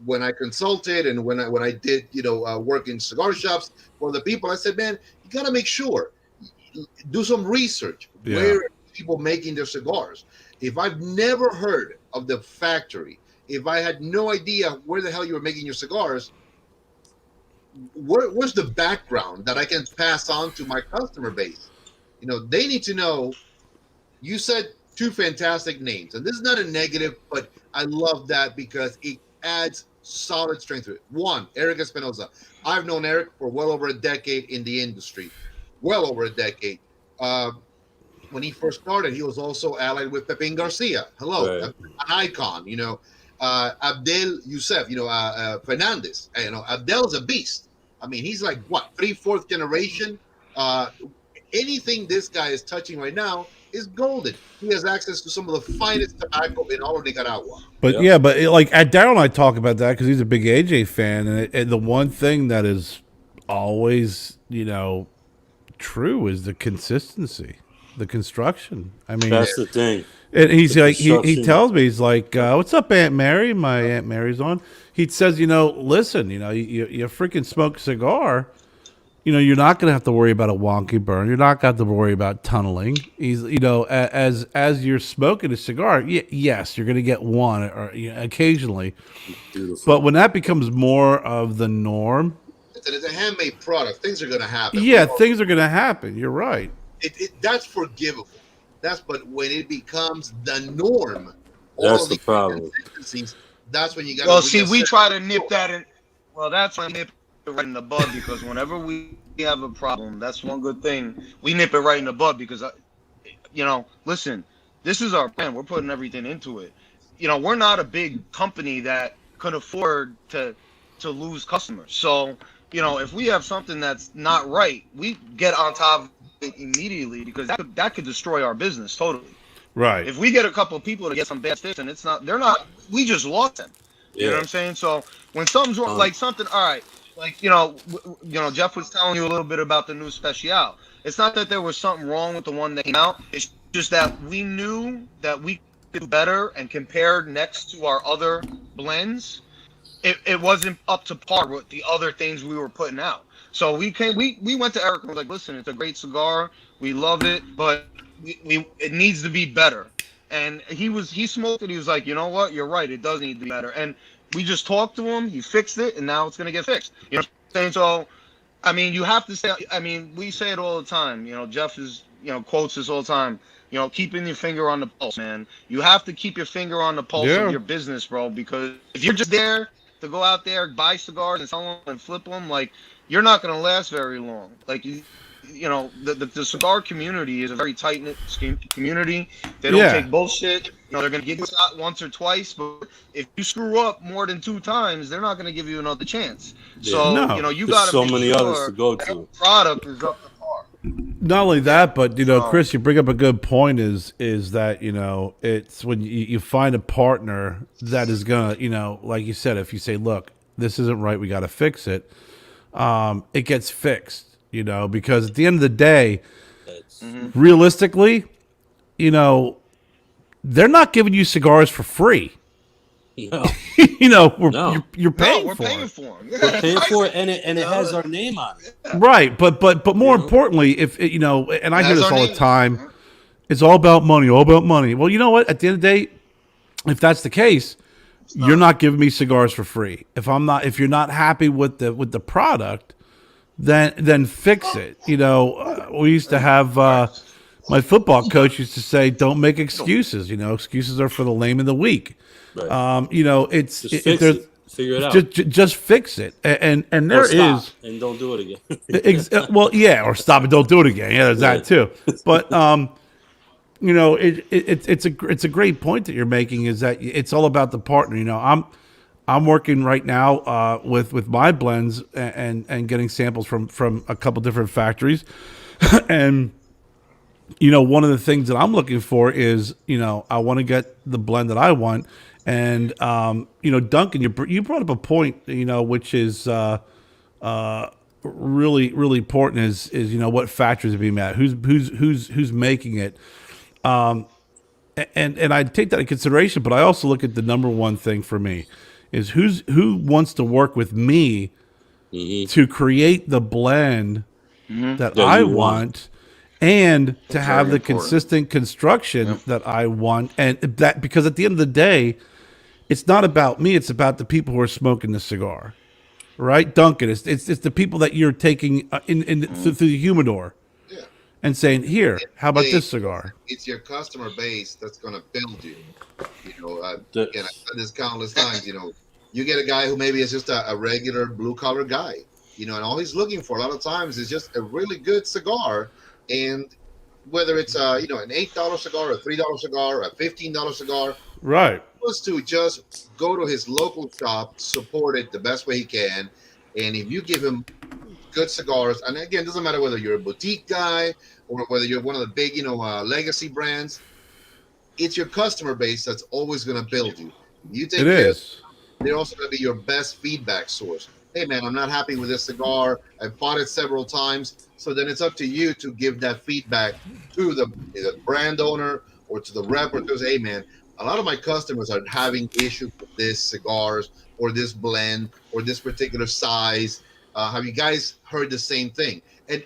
when I consulted and when I did, work in cigar shops for the people, I said, man, you got to make sure, do some research. Yeah. Where are people making their cigars? If I've never heard of the factory, if I had no idea where the hell you were making your cigars, where's the background that I can pass on to my customer base? They need to know. You said two fantastic names, and this is not a negative, but I love that because it adds solid strength to it. One, Eric Espinosa. I've known Eric for well over a decade in the industry, well over a decade. When he first started, he was also allied with Pepin Garcia. Hello, Right. an icon. Abdel Youssef. Fernandez. Abdel's a beast. I mean, he's like what, 3, 4th generation. Anything this guy is touching right now is golden. He has access to some of the finest tobacco in all of Nicaragua. But yeah, but like Daryl and I talk about that because he's a big AJ fan, and the one thing that is always, true is the consistency, the construction. I mean, That's the thing. and he's The like, he construction. tells me, he's like, "What's up, Aunt Mary?" My Aunt Mary's on. He says, listen, you freaking smoke a cigar. You're not going to have to worry about a wonky burn. You're not going to have to worry about tunneling. He's, as you're smoking a cigar, yes, you're going to get one or occasionally. Beautiful. But when that becomes more of the norm, It's a handmade product. Things are going to happen. yeah, things are going to happen. You're right. That's forgivable. But when it becomes the norm, That's of the problem. inconsistencies, that's when you got. Well, see, we try to nip that in. Well, that's why I nip it right in the bud, because whenever we have a problem, that's one good thing. We nip it right in the bud because, listen, this is our brand. We're putting everything into it. We're not a big company that could afford to lose customers. So, if we have something that's not right, we get on top of it immediately because that could destroy our business totally. Right. If we get a couple of people to get some bad sticks and we just lost them. You know what I'm saying? So when something's wrong, like something, all right, like, Jeff was telling you a little bit about the new Special. It's not that there was something wrong with the one that came out. It's just that we knew that we could do better, and compared next to our other blends, it wasn't up to par with the other things we were putting out. So we went to Eric and was like, listen, it's a great cigar. We love it, but it needs to be better. And he smoked it. He was like, you know what? You're right. It does need to be better. And we just talked to him. He fixed it, and now it's going to get fixed. You know what I'm saying? So, I mean, you have to say, we say it all the time. Jeff is, quotes this all the time. Keeping your finger on the pulse, man. You have to keep your finger on the pulse of your business, bro, because if you're just there to go out there, buy cigars and sell them and flip them, like, you're not going to last very long. Like, the cigar community is a very tight-knit community. They don't take bullshit. They're going to give you a shot once or twice, but if you screw up more than 2 times, they're not going to give you another chance. So, you got to so make many sure others to go to. that product is up to par. Not only that, but Chris, you bring up a good point. Is that it's when you find a partner that is gonna like you said, if you say, look, this isn't right, we got to fix it. It gets fixed. Because at the end of the day, That's realistically, you know, they're not giving you cigars for free. no, You know, no. you're No, paying we're for paying it. for them. We're paying for it, and it has our name on it. Right, but more You know? importantly, if you know, and I It hear has this our all the name. time, it's all about money, all about money. Well, you know what? At the end of the day, if that's the case, you're not giving me cigars for free. If you're not happy with the product, then fix it. You know, we used to have my football coach used to say, "Don't make excuses." You know, excuses are for the lame and the weak. Right. You know, it's Just if fix there's it. Figure it out. just fix it, and Or there stop is. and don't do it again. Well, yeah, or stop and don't do it again. Yeah, there's Yeah. that too. But you know, it's a great point that you're making. Is that it's all about the partner. You know, I'm working right now with my blends and getting samples from a couple different factories, and you know, one of the things that I'm looking for is, you know, I want to get the blend that I want, and you know, Duncan, you brought up a point, you know, which is really important is you know what factories are being at, who's making it, and I take that into consideration, but I also look at the number one thing for me is who wants to work with me to create the blend that That I you want. want and to have Very the important. consistent construction that I want, and that because at the end of the day, it's not about me, it's about the people who are smoking the cigar. Right, Duncan. It's the people that you're taking through the humidor Yeah. and saying, "Here, how about Hey, this cigar?" it's your customer base that's going to build you. You know, The- again, I've said this countless times. You know, you get a guy who maybe is just a regular blue collar guy. You know, and all he's looking for a lot of times is just a really good cigar, and whether it's you know, an $8 cigar, a $3 cigar, a $15 cigar, Right. was to just go to his local shop, support it the best way he can, and if you give him good cigars, and again, it doesn't matter whether you're a boutique guy or whether you're one of the big, you know, legacy brands, it's your customer base that's always going to build you. You It take care of, is. they're also going to be your best feedback source. Hey, man, I'm not happy with this cigar. I've bought it several times. So then it's up to you to give that feedback to the brand owner or to the rep or to say, hey, man, a lot of my customers are having issues with this cigars or this blend or this particular size. Have you guys heard the same thing? And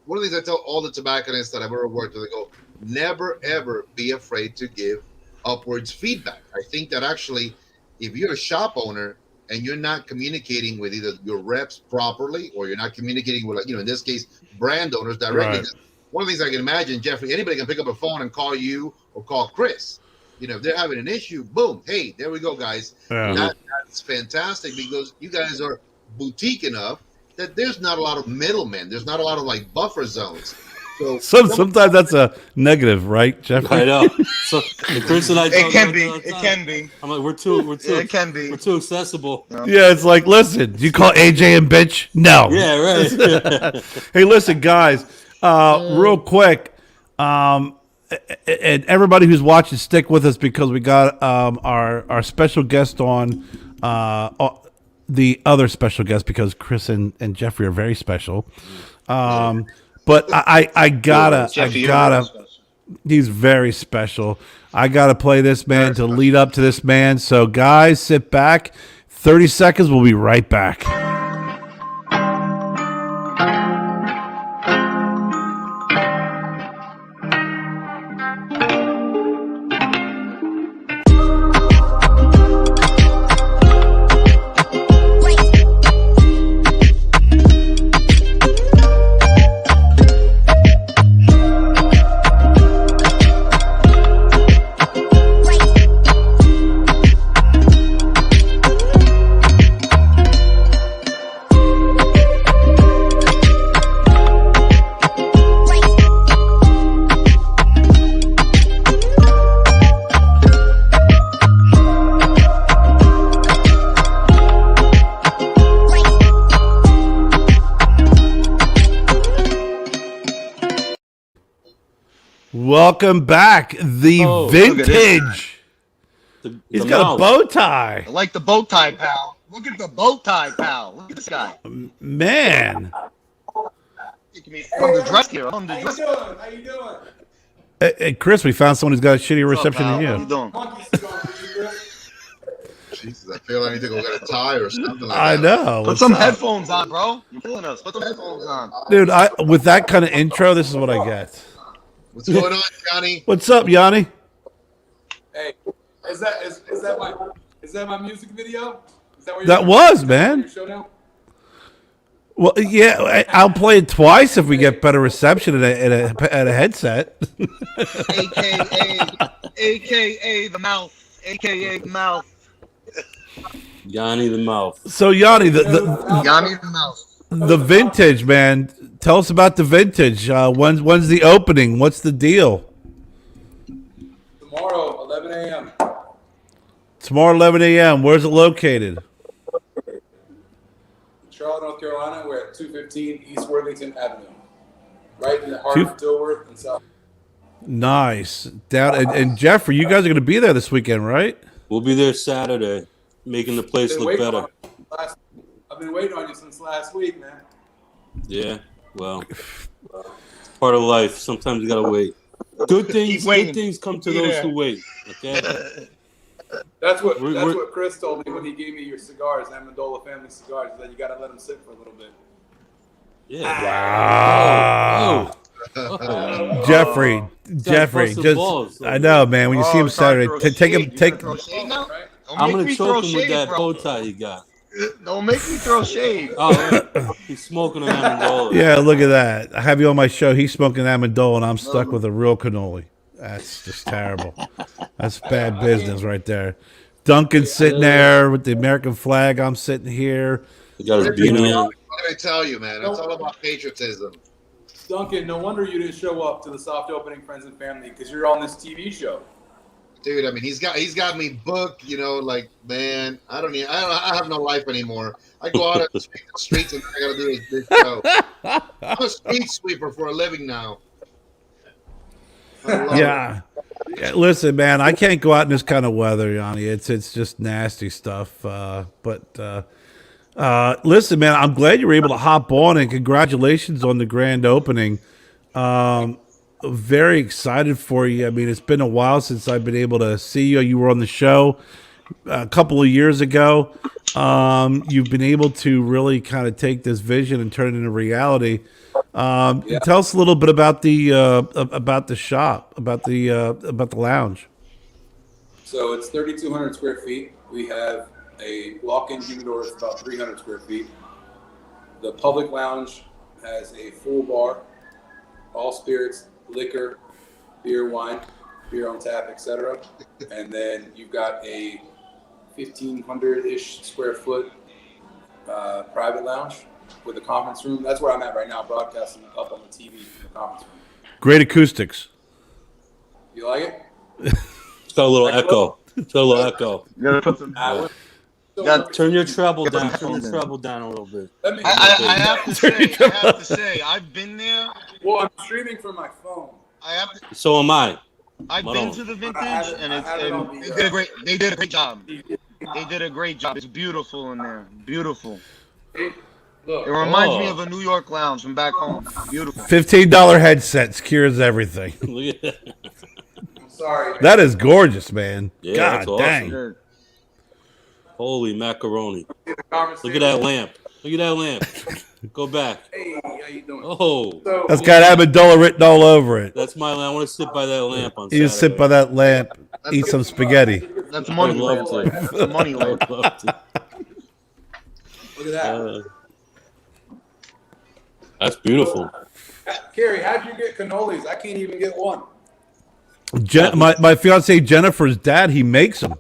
one of the things I tell all the tobacconists that I've ever worked with, I go, never ever be afraid to give upwards feedback. I think that actually, if you're a shop owner and you're not communicating with either your reps properly or you're not communicating with, you know, in this case, brand owners directly. Right. One of the things I can imagine, Jeffrey, anybody can pick up a phone and call you or call Chris. You know, if they're having an issue, boom, hey, there we go, guys. Yeah. That's fantastic because you guys are boutique enough that there's not a lot of middlemen. There's not a lot of like buffer zones. So Sometimes that's a negative, right, Jeffrey? I know. So Chris and I talk It can about be. all the It time. can be. I'm like, we're too It can be. we're too accessible. Yeah, it's like, listen, do you call AJ and bitch? No. Yeah, right. Hey, listen, guys, real quick, and everybody who's watching, stick with us because we got our special guest on, the other special guest because Chris and Jeffrey are very special. But I gotta, Jeffy, you're very special. he's very special. I gotta play this man to lead up to this man. So, guys, sit back. 30 seconds. We'll be right back. Welcome back, the Oh, look at this vintage. He's got mouth. a bow tie, I like the bow tie, pal. Look at the bow tie, pal. Look at this guy. man. I'm the dress here. I'm the How you dress. doing? How you doing? Hey, Chris, we found someone who's got a shittier reception than How you you. doing? Monkey cigar for you, Chris. Jesus, I feel I need to go get a tie or something like I that. know. Put What's some up? headphones on, bro. You're killing us. Put some headphones on. Dude, with that kind of intro, this is what I get. What's going on, Johnny? What's up, Yanni? Hey, is that my music video? Is that what That was, man. Your show now? Well, yeah, I'll play it twice if we get better reception at a headset. AKA the mouth. AKA the mouth. Yanni the mouth. So, Yanni, Yanni the mouth. the vintage, man. Tell us about the vintage. When's the opening? What's the deal? Tomorrow, 11 a.m. Tomorrow, 11 a.m. Where's it located? Charlotte, North Carolina. We're at 215 East Worthington Avenue, right in the heart of Dilworth and South. Nice. And Jeffrey, you guys are going to be there this weekend, right? We'll be there Saturday, making the place look better. I've been waiting on you since last week, man. Yeah, well, it's part of life. Sometimes you gotta wait. Good things come to those who wait. Okay. That's what Chris told me when he gave me your cigars, Amendola family cigars. He said you got to let them sit for a little bit. Yeah. Wow. Oh. Jeffrey, just balls, I know, man. When you see him Saturday, take him. I'm gonna choke him with that bow tie he got. Don't make me throw shade. Oh, he's smoking an Amendola. Yeah, look at that. I have you on my show. He's smoking Amendola, and I'm stuck with a real cannoli. That's just terrible. That's bad business right there. Duncan's sitting there with the American flag. I'm sitting here. He got his beanie on. What did I tell you, man? It's all about patriotism. Duncan, no wonder you didn't show up to the soft opening, friends and family, because you're on this TV show. Dude, I mean, he's got me booked. You know, like, man, I have no life anymore. I go out on the streets and I gotta do this show. I'm a street sweeper for a living now. Yeah. Listen, man, I can't go out in this kind of weather, Yanni. It's just nasty stuff. Listen, man, I'm glad you were able to hop on, and congratulations on the grand opening. Very excited for you. I mean, it's been a while since I've been able to see you. You were on the show a couple of years ago. You've been able to really kind of take this vision and turn it into reality. Tell us a little bit about the shop, about the lounge. So it's 3,200 square feet. We have a walk-in humidor that's about 300 square feet. The public lounge has a full bar, all spirits, liquor, beer, wine, beer on tap, etc. And then you've got a 1,500-ish square foot private lounge with a conference room. That's where I'm at right now, broadcasting up on the TV from the conference room. Great acoustics. You like it? It's got a little echo. It's got a little echo. You gotta put some. Turn your treble down. Turn your treble down a little bit. I have to say, I've been there. Well, I'm streaming from my phone. So am I. I've been to the vintage, and they did a great job. They did a great job. It's beautiful in there. Beautiful. Look, It reminds me of a New York lounge from back home. Beautiful. $15 headsets cures everything. Look at that. I'm sorry. That is gorgeous, man. Yeah, God that's awesome. dang. Holy macaroni. Look at that lamp. Look at that lamp. Go back. Hey, how you doing? Oh. That's got Amendola written all over it. That's my lamp. I want to sit by that lamp on You Saturday. just sit by that lamp, eat some spaghetti. That's money I'd love lamp. to. That's a money I lamp. would love to. Look at that. That's beautiful. Carrie, how'd you get cannolis? I can't even get one. My fiance Jennifer's dad, he makes them.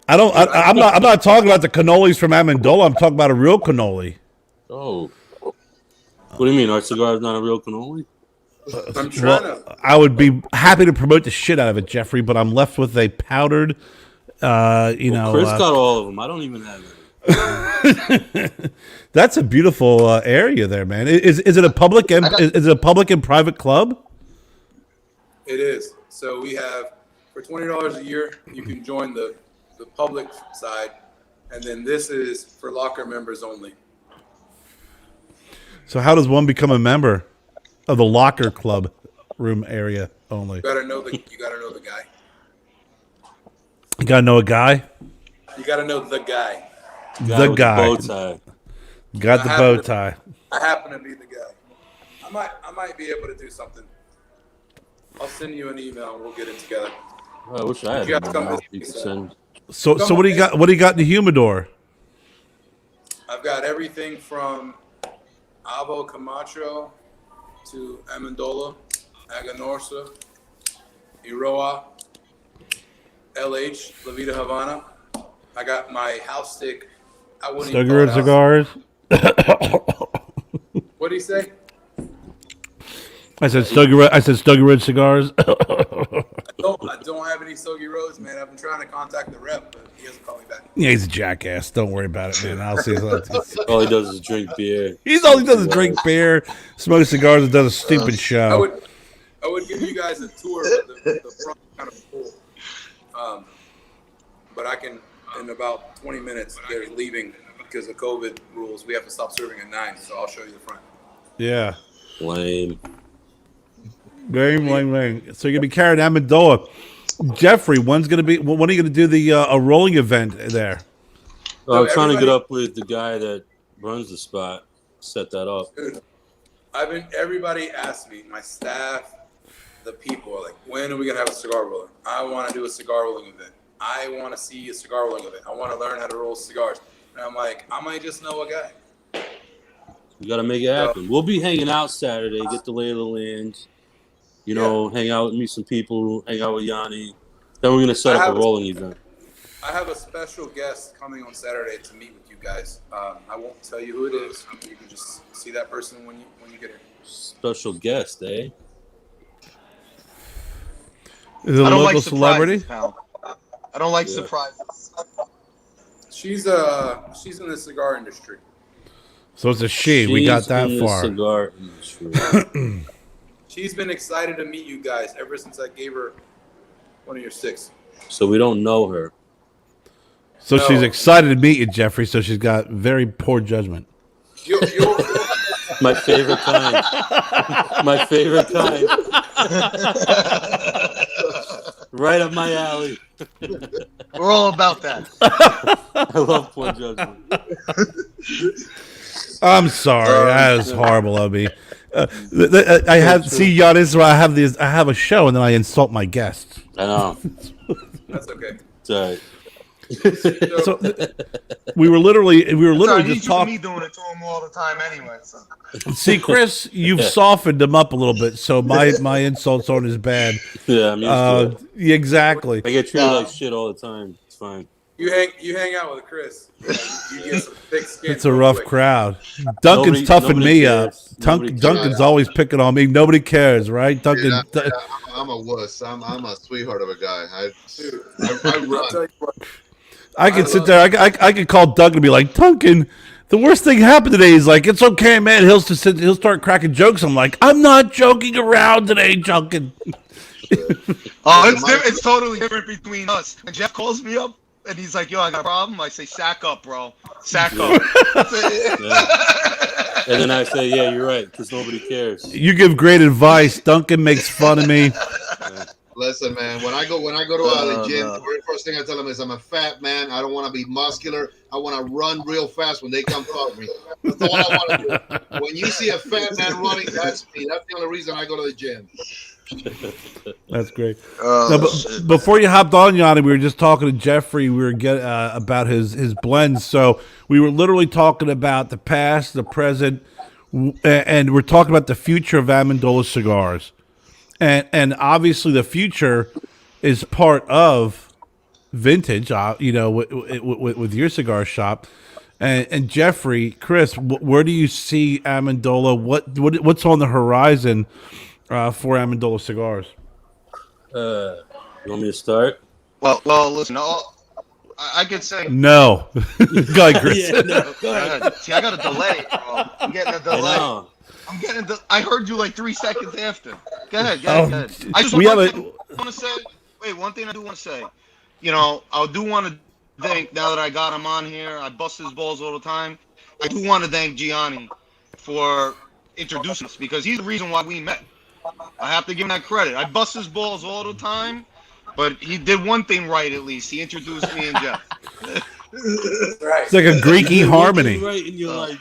I'm not talking about the cannolis from Amendola. I'm talking about a real cannoli. Oh. What do you mean? Our cigar is not a real cannoli? I'm trying to. I would be happy to promote the shit out of it, Jeffrey, but I'm left with a powdered, Chris got all of them. I don't even have it. That's a beautiful area there, man. Is it a public and is it a public and private club? It is. So we have, for $20 a year, you can join the public side, and then this is for locker members only. So how does one become a member of the locker club room area only? You gotta know the guy. You gotta know a guy. You gotta know the guy. The with guy. the bow tie. Got the bow tie. I happen to be the guy. I might be able to do something. I'll send you an email and we'll get it together. I wish I had You guys come one. visit You me, could so. send. So what do you got? What do you got in the humidor? I've got everything from Avo Camacho to Amendola, Aganorsa, Iroa, LH, La Vida Havana. I got my house stick. I wouldn't even Cigar cigars. What do you say? I said Stogie Red cigars. I don't have any Stogie Roads, man. I've been trying to contact the rep, but he hasn't called me back. Yeah, he's a jackass. Don't worry about it, man. I'll see. All he does is drink beer. All he does is drink beer, smoke cigars, and does a stupid show. I would give you guys a tour of the front kind of full. But I can, in about 20 minutes, they're leaving because of COVID rules. We have to stop serving at 9, so I'll show you the front. Yeah. Lame. Lame. So you're gonna be carrying Amendola. Jeffrey, when are you gonna do the a rolling event there? I'm trying to get up with the guy that runs the spot. Set that up. Dude, everybody asked me, my staff, the people are like, when are we gonna have a cigar roller? I want to do a cigar rolling event. I want to see a cigar rolling event. I want to learn how to roll cigars. And I'm like, I might just know a guy. We got to make it happen. We'll be hanging out Saturday, get the lay of the land. Hang out with me, some people, hang out with Yanni. Then we're going to set up a rolling event. I have a special guest coming on Saturday to meet with you guys. I won't tell you who it is. You can just see that person when you get here. Special guest, eh? Is it a local celebrity? I don't like surprises. She's in the cigar industry. So it's a she. We got that in far. The cigar industry. She's been excited to meet you guys ever since I gave her one of your sticks. So we don't know her. So she's excited to meet you, Jeffrey. So she's got very poor judgment. My favorite kind. My favorite kind. Right up my alley. We're all about that. I love poor judgment. I'm sorry. That is horrible of me. I have Giannis. I have a show, and then I insult my guests. I know. That's okay. It's all right. So we were literally just talking. Me doing it to him all the time anyway. So. See, Chris, you've softened him up a little bit, so my insults aren't as bad. Yeah, I'm used to it. Exactly. I get treated like shit all the time. It's fine. You hang out with Chris. You get some thick skin. It's a rough crowd. Duncan's toughing me up. Duncan's always picking on me. Nobody cares, right? Duncan. Dude, I'm a wuss. I'm a sweetheart of a guy. I run. I can sit there. I could call Duncan and be like, Duncan, the worst thing happened today. He's like, it's okay, man. He'll start cracking jokes. I'm like, I'm not joking around today, Duncan. It's totally different between us. And Jeff calls me up and he's like, yo, I got a problem. I say, sack up, bro. Sack up. And then I say, yeah, you're right, because nobody cares. You give great advice. Duncan makes fun of me. Listen, man. When I go to the gym, the very first thing I tell them is I'm a fat man. I don't want to be muscular. I want to run real fast when they come talk to me. That's all I want to do. When you see a fat man running, that's me. That's the only reason I go to the gym. That's great. Before you hopped on, Yanni, we were just talking to Jeffrey. We were about his blends. So we were literally talking about the past, the present, and we're talking about the future of Amendola cigars. And obviously the future is part of vintage, with your cigar shop. And Jeffrey, Chris, where do you see Amendola? What's on the horizon for Amendola cigars? You want me to start? Well, listen, I could say no. Go ahead, Chris. Yeah, no, go ahead. See, I got a delay, bro. I'm getting a delay. I know. I heard you like 3 seconds after. Go ahead. I just one thing I do want to say. I do want to thank, now that I got him on here, I bust his balls all the time. I do want to thank Gianni for introducing us because he's the reason why we met. I have to give him that credit. I bust his balls all the time, but he did one thing right at least. He introduced me and Jeff. Right. It's like a Greeky harmony. Right in your life.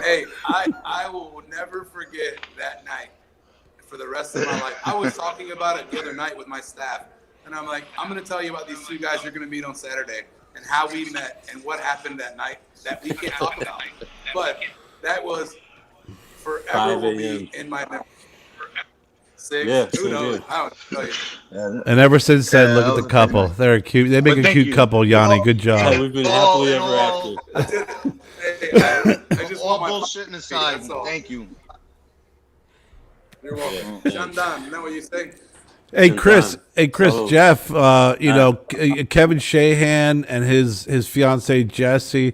Hey, I will never forget that night for the rest of my life. I was talking about it the other night with my staff, and I'm like, I'm going to tell you about these two guys you're going to meet on Saturday and how we met and what happened that night that we can't talk about. But that was forever will be in my memory. 6, Yeah, who knows? I don't tell you. And ever since then, look that at the was a couple. big They're cute. They make a thank cute you. couple, Yanni. Good Oh, job. we've been happily ever after. That's it. Hey, I just All want my bullshitting aside, That's all. thank you. You're welcome. Shandan, you know what you say? Hey Chris, Oh. Jeff. Kevin Shahan and his fiancee Jesse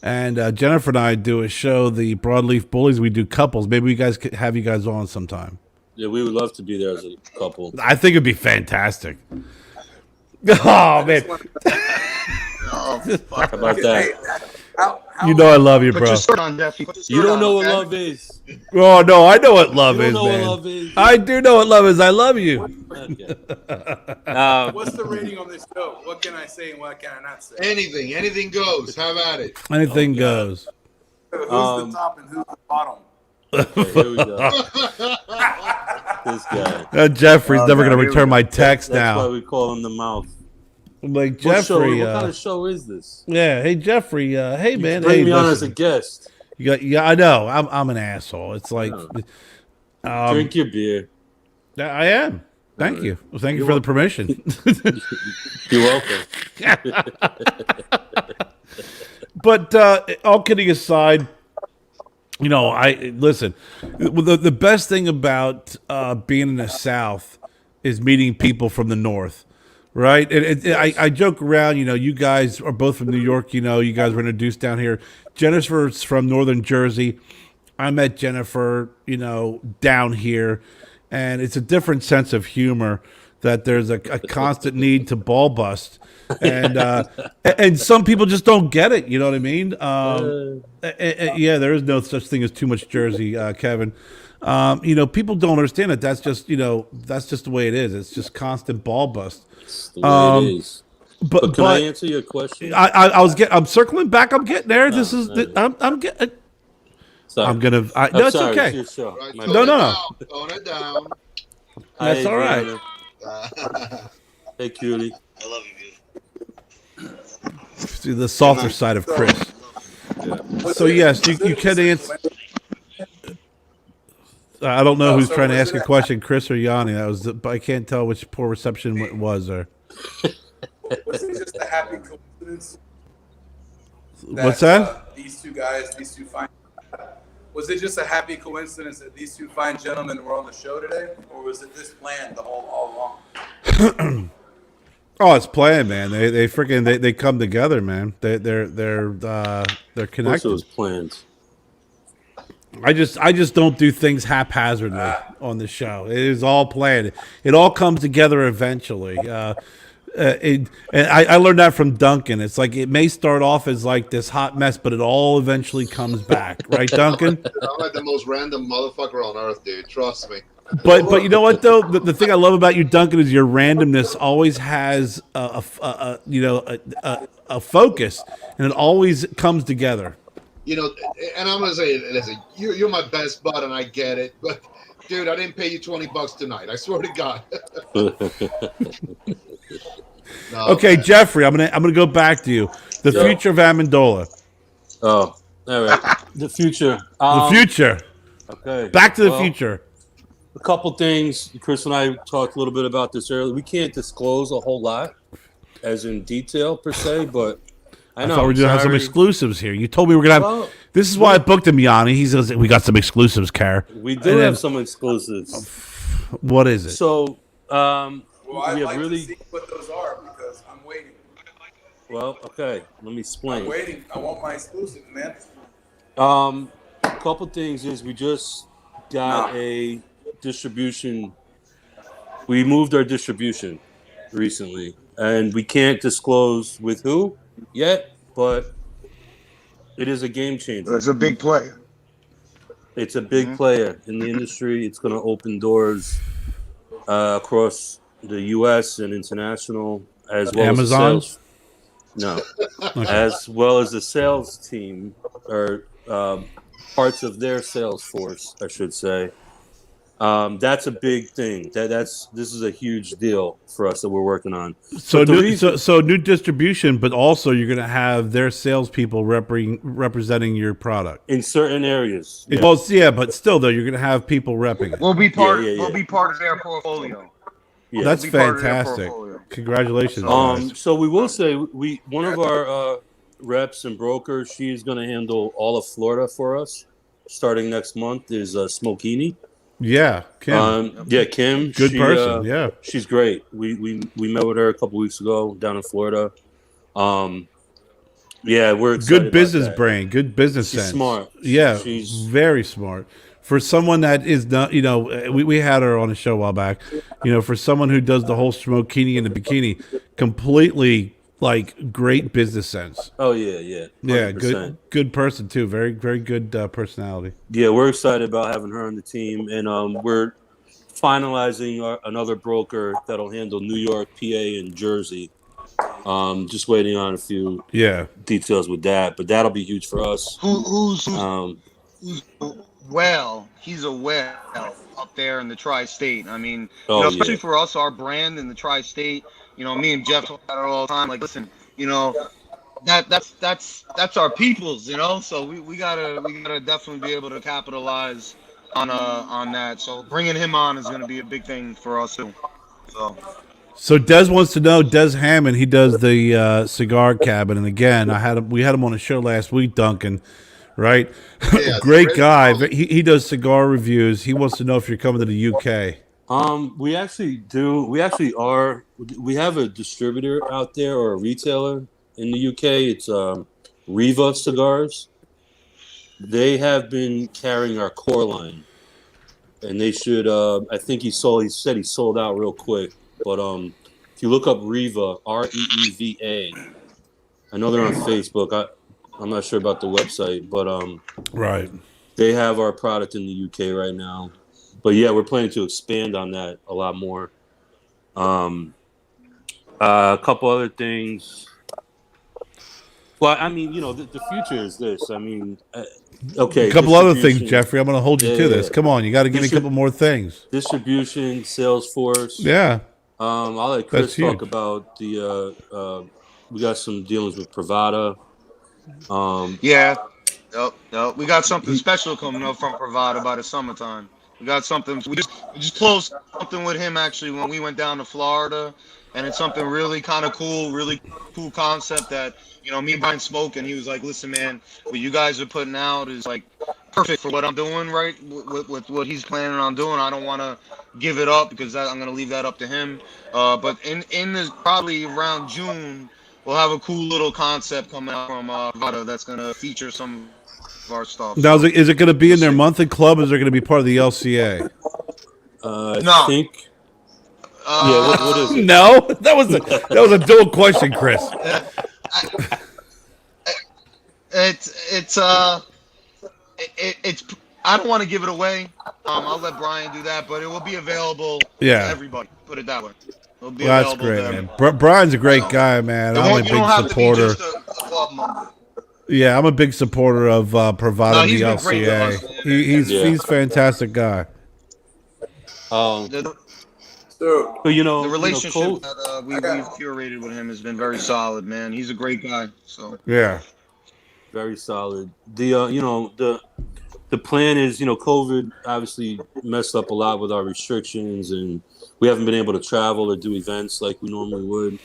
and Jennifer and I do a show, the Broadleaf Bullies. We do couples. Maybe we guys could have you guys on sometime. Yeah, we would love to be there as a couple. I think it'd be fantastic. Oh man, Oh, How about that? Hey, how you know I love you, put bro. your shirt on, Jeff. Put your You shirt don't on, know what okay? love is. Oh no, I know what love You don't is, know what man. love is. I do know what love is. I love you. Okay. What's the rating on this show? What can I say and what can I not say? Anything goes. Have at it. Anything Oh, God. goes. Who's the top and who's the bottom? Okay, here we go. This guy. Jeffrey's never no, gonna here we return go. my text That's why now. we call him the mouth. I'm like What show? Jeffrey. What kind of show is this? Yeah, hey Jeffrey. Hey man. Bring Hey, me on as a listen. guest. Yeah, I know. I'm an asshole. It's like, Drink your beer. I am. Thank you. Well, thank you for the permission. You're welcome. But all kidding aside, I listen. The best thing about being in the South is meeting people from the North, right? I joke around. You guys are both from New York. You guys were introduced down here. Jennifer's from Northern Jersey. I met Jennifer, down here, and it's a different sense of humor. That there's a constant need to ball bust, and some people just don't get it. You know what I mean? Yeah, there is no such thing as too much Jersey, Kevin. People don't understand that. That's just the way it is. It's just constant ball bust. It's the way it is. But can I answer your question? I'm circling back. I'm getting there. This is. I'm getting. Sorry. I'm gonna. No, it's sorry, okay. It's your show. Right, My No, bad. no. Tone it down. That's all right. Adriana. Hey, cutie. I love you, dude. See the softer side of Chris. So yes, you can answer. I don't know who's trying to ask a question, Chris or Yanni. I can't tell which poor reception it was. Or Was it just a happy coincidence? what's that? These two fine. Was it just a happy coincidence that these two fine gentlemen were on the show today, or was it this planned all along? Oh, it's playing, man. They freaking they come together, man. They're Of course it connected. was planned. I just don't do things haphazardly on the show. It is all planned. It all comes together eventually. And I learned that from Duncan. It's like it may start off as like this hot mess, but it all eventually comes back, right, Duncan? I'm like the most random motherfucker on earth, dude. Trust me. But you know what though? The thing I love about you, Duncan, is your randomness always has a focus, and it always comes together. And I'm gonna say, listen, you're my best bud, and I get it, but dude, I didn't pay you $20 tonight. I swear to God. No, Okay, man. Jeffrey, I'm gonna go back to you. The Yeah. future of Amendola. Oh, all right. The future. The future. Okay. Back to the Well, future. A couple things. Chris and I talked a little bit about this earlier. We can't disclose a whole lot, as in detail per se, but I I know. thought we were gonna have some sorry. exclusives here. You told me we're gonna have. Well, This is why I booked him, Yanni. He says we got some exclusives, Car. We do And then- have some exclusives. What is it? So, Well, I'd we have like really. to see what those are because I'm waiting. Well, okay. Let me I'm explain. waiting. I want my exclusive, man. A couple things is we just got No. a distribution. We moved our distribution recently, and we can't disclose with who yet, but it is a game changer. It's a big play. It's a big player in the industry. It's going to open doors across the U.S. and international, as well as the Amazon? sales. No, as well as the sales team or parts of their sales force, I should say. That's a big thing. This is a huge deal for us that we're working on. So But the new, reason so new distribution, but also you're going to have their salespeople representing your product. in certain areas, yeah, Well, yeah, but still though, you're going to have people repping it. We'll be part. yeah. We'll be part of their portfolio. yeah. That's be part of their fantastic. portfolio. Congratulations, guys. So we will say one of our reps and brokers, she's going to handle all of Florida for us. Starting next month is Smokini. Yeah, Kim. Kim. Good person, yeah. She's great. We met with her a couple weeks ago down in Florida. We're excited Good about business that. brain, good business She's sense. smart. Yeah, She's very smart. For someone that is not, we had her on a show a while back. For someone who does the whole smokini and the bikini, completely like great business sense. Oh yeah. 100%. Yeah, good person too. Very, very good personality. Yeah, we're excited about having her on the team, and we're finalizing another broker that'll handle New York, PA, and Jersey. Just waiting on a few details with that, but that'll be huge for us. Who's well? He's a whale up there in the tri-state. I mean, especially for us, our brand in the tri-state. Me and Jeff talk about it all the time. Like, listen, that's our people's. So we gotta definitely be able to capitalize on that. So bringing him on is going to be a big thing for us too. So Des wants to know, Des Hammond, he does the cigar cabin, and again, we had him on a show last week, Duncan, right? Yeah, Great guy. He does cigar reviews. He wants to know if you're coming to the UK. We actually do. We actually are. We have a distributor out there or a retailer in the UK. It's Riva Cigars. They have been carrying our core line, and they should. I think he said he sold out real quick. But if you look up Riva, REEVA, I know they're on Facebook. I'm not sure about the website, but right, they have our product in the UK right now. But yeah, we're planning to expand on that a lot more. A couple other things. Well, I mean, the future is this. I mean, okay. A couple other things, Jeffrey. I'm going to hold you to this. Come on, you got to give me a couple more things. Distribution, sales force. Yeah. I'll let Chris talk about the. We got some dealings with Pravada. Yep. We got something special coming up from Pravada by the summertime. We got something. We just closed something with him actually when we went down to Florida, and it's something really kind of cool, really cool concept that me and Brian spoke, and he was like, "Listen, man, what you guys are putting out is like perfect for what I'm doing, right? With what he's planning on doing. I don't want to give it up because I'm going to leave that up to him. But in this probably around June, we'll have a cool little concept coming out from Vada that's going to feature some of our stuff. Now, is it going to be in their monthly club, or is it going to be part of the LCA? I think. What is it? No, that was a dual question, Chris. It's I don't want to give it away. I'll let Brian do that, but it will be available to everybody. Put it that way. It'll be That's great, man. Brian's a great guy, man. I'm a big supporter. Yeah, I'm a big supporter of Pravada the LCA. He's a fantastic guy. But the relationship that we've curated with him has been very solid, man. He's a great guy. So yeah, very solid. The plan is, COVID obviously messed up a lot with our restrictions, and we haven't been able to travel or do events like we normally would.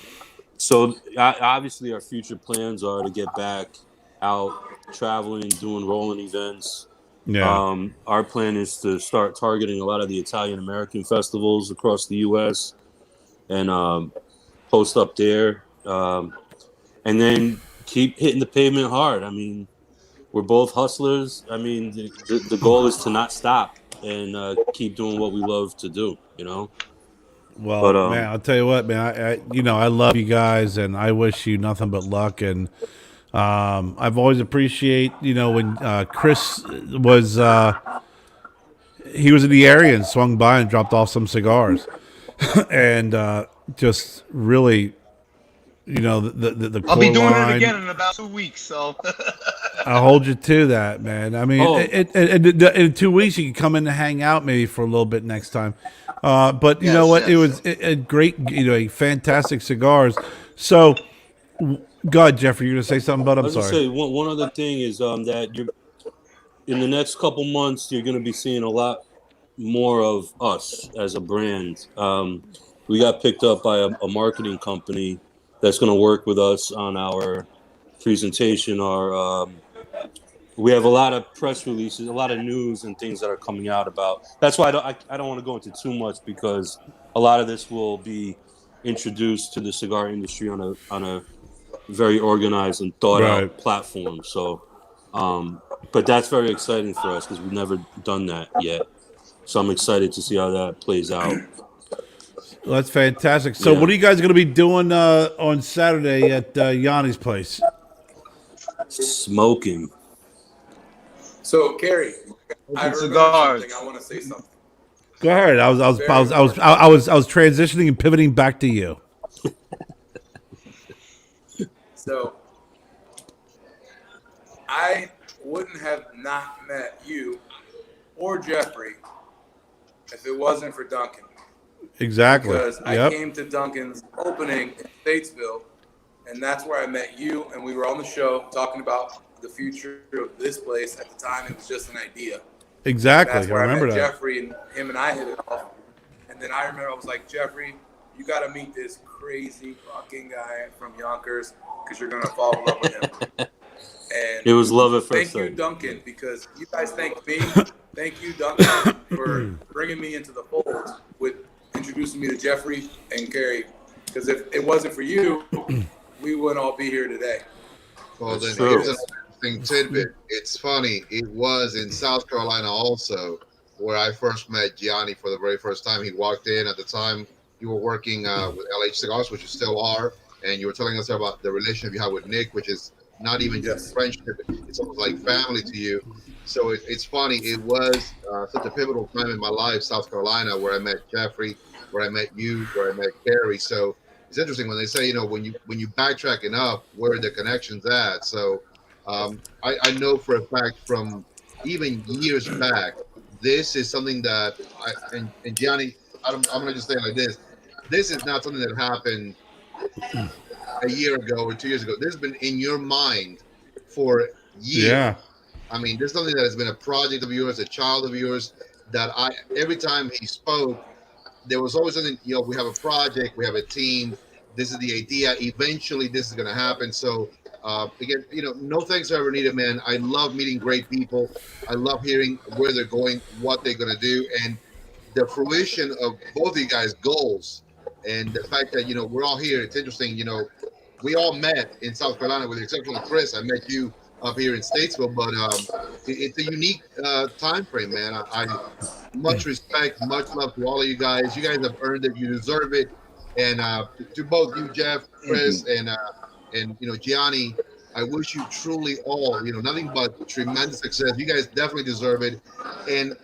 So obviously, our future plans are to get back out traveling, doing rolling events. Yeah. Our plan is to start targeting a lot of the Italian American festivals across the U.S. and post up there, and then keep hitting the pavement hard. I mean, we're both hustlers. I mean, the goal is to not stop and keep doing what we love to do. Well, but, man, I'll tell you what, man. I love you guys, and I wish you nothing but luck. And I've always appreciate, when Chris was he was in the area and swung by and dropped off some cigars, and just really, the I'll be core doing line. it again in about 2 weeks. So I'll hold you to that, man. I mean, Oh. in 2 weeks you can come in and hang out maybe for a little bit next time. But you know what? It was a great, fantastic cigars. So, God, Jeffrey, you're gonna say something, but I I'm was gonna sorry. say one other thing is that you're in the next couple months you're gonna be seeing a lot more of us as a brand. We got picked up by a marketing company that's going to work with us on our presentation. We have a lot of press releases, a lot of news and things that are coming out about. That's why I don't want to go into too much, because a lot of this will be introduced to the cigar industry on a very organized and thought Right. out platform. So, but that's very exciting for us because we've never done that yet. So I'm excited to see how that plays out. Well, that's fantastic. So, Yeah. what are you guys gonna be doing on Saturday at Yanni's place? Smoking. So, Carrie, I remember cigars. something. I want to say something. Go ahead. I was transitioning and pivoting back to you. So, I wouldn't have not met you or Jeffrey if it wasn't for Duncan. Exactly. Because I Yep. came to Duncan's opening in Statesville, and that's where I met you, and we were on the show talking about the future of this place. At the time, it was just an idea. Exactly. That's I where I remember met that. Jeffrey, and him and I hit it off. And then I remember I was like, Jeffrey, you got to meet this crazy fucking guy from Yonkers because you're going to fall in love with him. And It was love at first thank you, sight. Duncan, because you guys thank me. Thank you, Duncan, for bringing me into the fold with introducing me to Jeffrey and Carrie. Because if it wasn't for you, we wouldn't all be here today. Well, That's then true. here's an interesting tidbit. It's funny. It was in South Carolina also where I first met Gianni for the very first time. He walked in at the time you were working with LH Cigars, which you still are, and you were telling us about the relationship you have with Nick, which is not even just friendship; it's almost like family to you. So it's funny. It was such a pivotal time in my life, South Carolina, where I met Jeffrey, where I met you, where I met Carrie. So it's interesting when they say, when you backtrack enough, where are the connections at? So I know for a fact from even years back, this is something that and Gianni, I'm going to just say it like this. This is not something that happened a year ago or 2 years ago. This has been in your mind for years. Yeah. I mean, this is something that has been a project of yours, a child of yours, that every time he spoke, there was always something, we have a project, we have a team, this is the idea, eventually this is going to happen. So again, no thanks are ever needed, man. I love meeting great people. I love hearing where they're going, what they're going to do, and the fruition of both of you guys' goals. And the fact that, we're all here, it's interesting, we all met in South Carolina, with the exception of Chris. I met you up here in Statesville, but it's a unique time frame, man. I much respect, much love to all of you guys. You guys have earned it. You deserve it. And to both you, Jeff, Chris, and Gianni, I wish you truly all, nothing but tremendous success. You guys definitely deserve it. And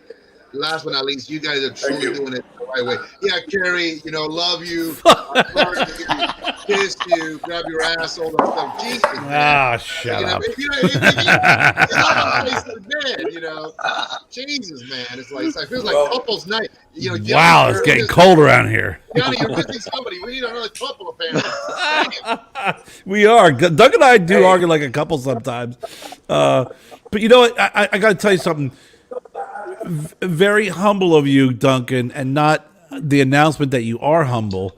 last but not least, you guys are truly doing it the right way. Yeah, Carrie, love you. Kiss you, grab your ass, all that stuff. Jesus, man. Shut up. Jesus, man. It's like, it feels like couples night. Wow, it's getting cold around here. Johnny, you're missing somebody. We need another couple, apparently. We are. Doug and I do argue like a couple sometimes. But you know what? I got to tell you something. Very humble of you, Duncan, and not the announcement that you are humble.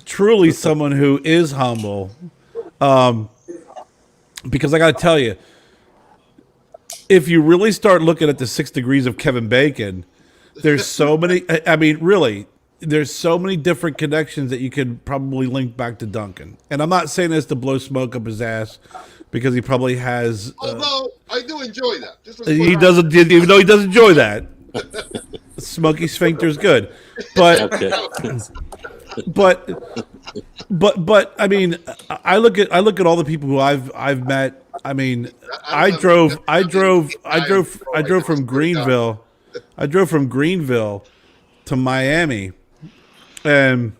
Truly someone who is humble. Because I got to tell you, if you really start looking at the 6 degrees of Kevin Bacon, there's so many, I mean, really, there's so many different connections that you could probably link back to Duncan. And I'm not saying this to blow smoke up his ass, because he probably has. Although I do enjoy that. He doesn't, even though he does enjoy that. Smoky sphincter's good, but Okay. but But I mean, I look at all the people who I've met. I mean, I don't know, I drove like, from Greenville. I drove from Greenville to Miami, and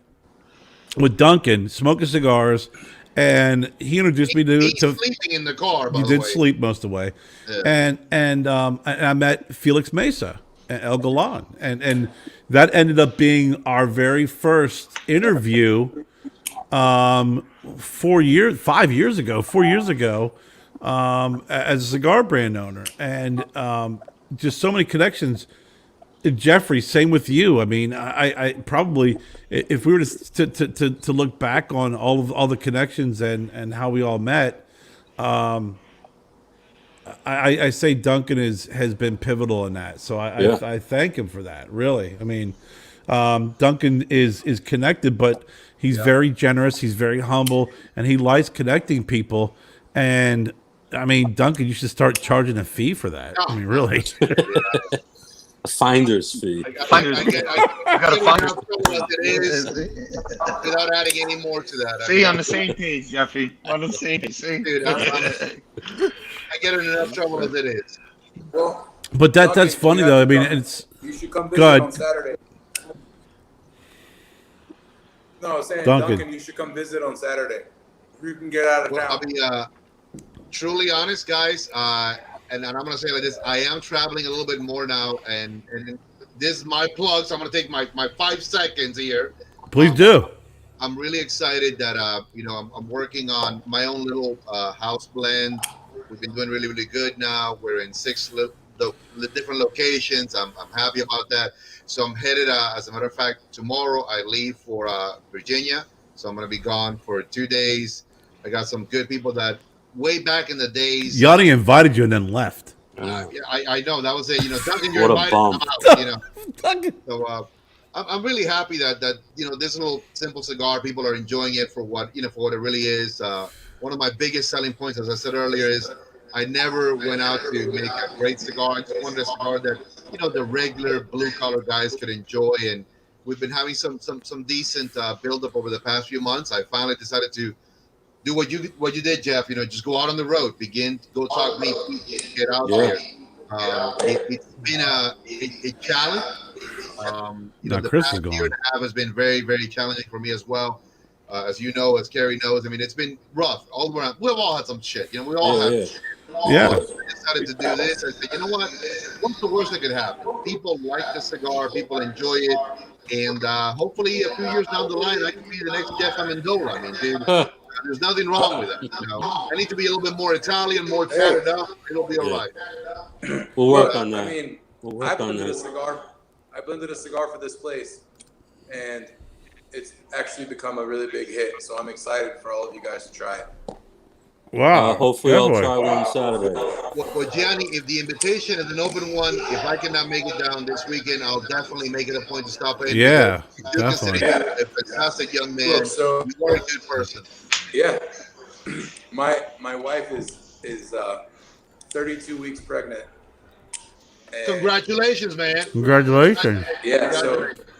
with Duncan smoking cigars, and he introduced me he's to sleeping in the car. By he the did way, sleep most of the way, Yeah. and I met Felix Mesa and El Galan, and that ended up being our very first interview. 5 years ago, 4 years ago, as a cigar brand owner, and just so many connections. Jeffrey, same with you. I mean, I probably, if we were to look back on all the connections and how we all met, I say Duncan has been pivotal in that. So I thank him for that. Really, I mean, Duncan is connected, but he's very generous. He's very humble, and he likes connecting people. And I mean, Duncan, you should start charging a fee for that. I mean, really. A finder's fee. I get gotta find enough trouble as it is without adding any more to that. See, on the same page, Jeffy. On the same page. See? Dude, I get in enough trouble as it is. Well, But that's Duncan, funny you though. I have to mean, come. it's You should come visit Good. on Saturday. No, I was saying, Duncan. Duncan, you should come visit on Saturday. You can get out of Well, town. I'll be truly honest, guys. And I'm gonna say like this: I am traveling a little bit more now, and this is my plug. So I'm gonna take my 5 seconds here. please do. I'm really excited that I'm working on my own little house blend. We've been doing really, really good now. We're in 6 different locations. I'm happy about that. So I'm headed. As a matter of fact, tomorrow I leave for Virginia. So I'm gonna be gone for 2 days. I got some good people that way back in the days. Yanni invited you and then left. Yeah, I know that was it. Duncan, you're What a invited. bum. I'm out, Duncan. So I'm really happy that this little simple cigar, people are enjoying it for what it really is. One of my biggest selling points, as I said earlier, is I never went out to make a great cigar. I just wanted a cigar that the regular blue collar guys could enjoy, and we've been having some decent build up over the past few months. I finally decided to do what you did, Jeff. Just go out on the road, go talk meet, get out there. It's been a challenge. Now The Chris past is gone. year and a half has been very, very challenging for me as well. As you know, as Kerry knows, I mean, it's been rough all the way around. We've all had some shit. We all have. Yeah. I decided to do this. I said, you know what? What's the worst that could happen? People like the cigar. People enjoy it. And hopefully a few years down the line, I can be the next Jeff Amendola. I mean, dude, there's nothing wrong with that. I need to be a little bit more Italian, more tatted up. It'll be all right. We'll work on that. I mean, We'll I work on blended a that. cigar. I blended a cigar for this place, and it's actually become a really big hit. So I'm excited for all of you guys to try it. Wow. Hopefully I'll Definitely. try one Saturday. Well, Gianni, if the invitation is an open one, if I cannot make it down this weekend, I'll definitely make it a point to stop in. Yeah, You do consider definitely. you a fantastic young man. Look, so You are a good person. yeah, my wife is 32 weeks pregnant. And Congratulations, man. Congratulations. yeah,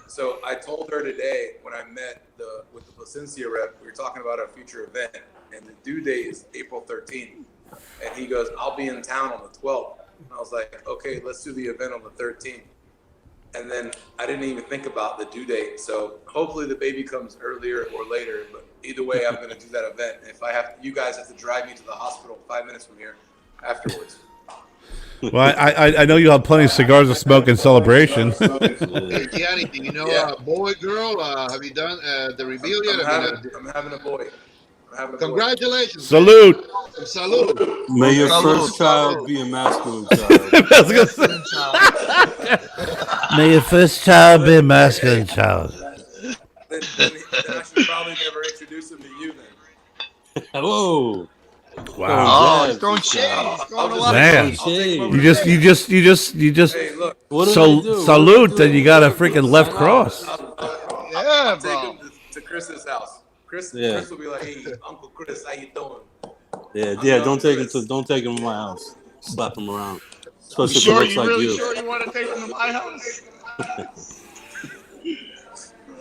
so I told her today when I met with the Placencia rep, we were talking about a future event, and the due date is April 13th. And he goes, I'll be in town on the 12th. And I was like, okay, let's do the event on the 13th. And then I didn't even think about the due date. So hopefully the baby comes earlier or later. But either way, I'm going to do that event. If you guys have to drive me to the hospital 5 minutes from here afterwards. Well, I know you'll have plenty of cigars to smoke in celebration. Hey, Gianni, do you know boy, girl? Have you done the reveal yet? I'm having a boy. Congratulations. Salute. Salute. May your first child be a masculine child. May your first child be a masculine child. Then I should probably never introduce him to you then. Whoa. Wow. Oh, he's throwing shade. He's throwing a lot Man. of shade. You just Hey, look. What did I do? salute that you got a freaking left cross. Yeah, I'll take bro. him to Chris's house. Chris will be like, "Hey, Uncle Chris, how you doing?" Yeah. Don't take him to my house. Slap him around. Especially if he Sure, looks you like really you. sure you want to take him to my house?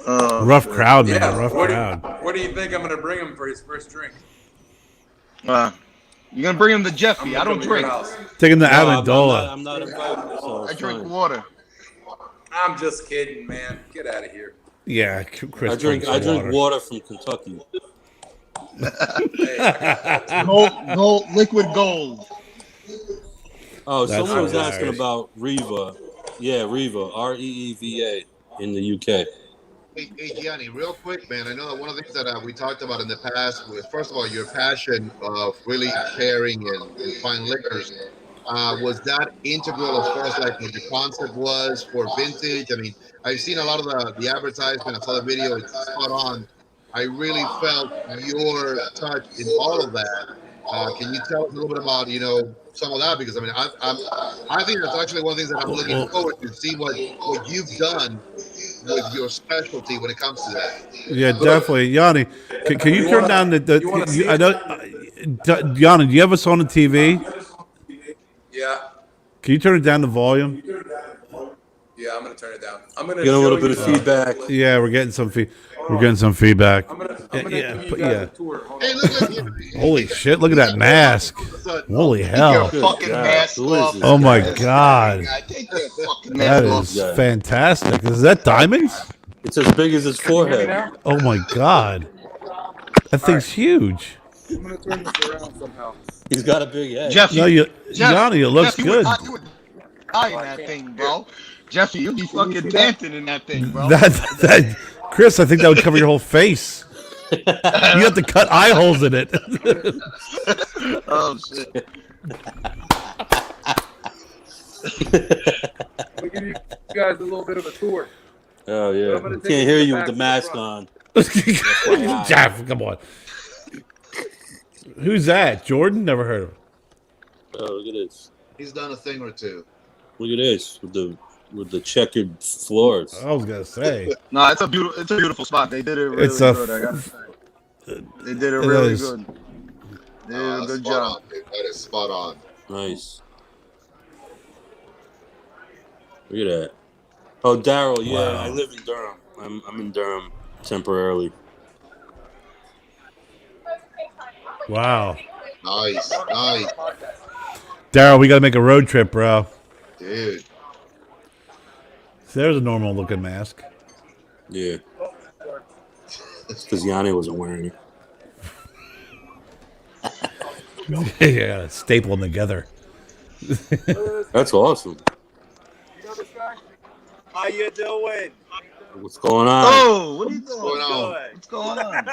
Rough crowd, man. Yeah. Rough crowd. What do you think I'm gonna bring him for his first drink? You're gonna bring him to I'm Jeffy. gonna I don't come to your drink. house. Taking the No, Amendola. I'm not invited. So I it's drink fine. water. I'm just kidding, man. Get out of here. Yeah, Chris. I drink water from Kentucky. Hey, Gold, liquid gold. Oh, That's someone was asking hilarious. about Reva. Yeah, Reva, REEVA in the UK. Hey, Gianni, real quick, man. I know that one of the things that we talked about in the past was, first of all, your passion of really pairing and fine liquors. Was that integral as far as like what the concept was for vintage? I mean, I've seen a lot of the advertisement. I saw the video. It's spot on. I really felt your touch in all of that. Can you tell us a little bit about some of that? Because I mean, I think that's actually one of the things that I'm looking forward to see what you've done with your specialty when it comes to that. Yeah, definitely, Yanni. Can you turn down you wanna see I know, Yanni. Do you have us on the TV? yeah. Can you turn it down the volume? Yeah, I'm gonna turn it down. I'm gonna Get a little show bit of you- feedback. Yeah, we're getting some feedback. I'm gonna Yeah, give you but guys yeah. a tour. Hold Hey, on. look. Holy shit! Look at that mask. Holy Your hell! fucking God, mask who is off. this Oh my This God! guy, take that fucking That mask off. is Yeah. fantastic. Is that diamonds? It's as big as his Can you hear me forehead. now? Oh my God! That thing's huge. I'm gonna turn this around somehow. He's got a big head. Jeffy, No, Jeff, Yanni, it looks Jeff, good. You would die in that thing, bro. Jeffy, you'd be fucking dancing in that thing, bro. That, Chris, I think that would cover your whole face. You have to cut eye holes in it. Oh shit. I'll give you guys a little bit of a tour. Oh yeah. I'm gonna I take can't it hear from you the with the back to mask the on. Jeff, come on. Who's that? Jordan? Never heard of him. Oh, look at this. He's done a thing or two. Look at this with the checkered floors. I was gonna say. No, it's a beautiful spot. They did it really It's a good. I gotta say. They did it It really is. good. They did a That's good spot job. on, dude. That is spot on. Nice. Look at that. Oh, Daryl, yeah, Wow. I live in Durham. I'm in Durham temporarily. Wow. Nice. Daryl, we gotta make a road trip, bro. Dude. So there's a normal looking mask. Yeah. It's because Yanni wasn't wearing it. Yeah, staple them together. That's awesome. You know this guy? How you doing? What's going on? Oh, what are you doing? Going on? What's going on?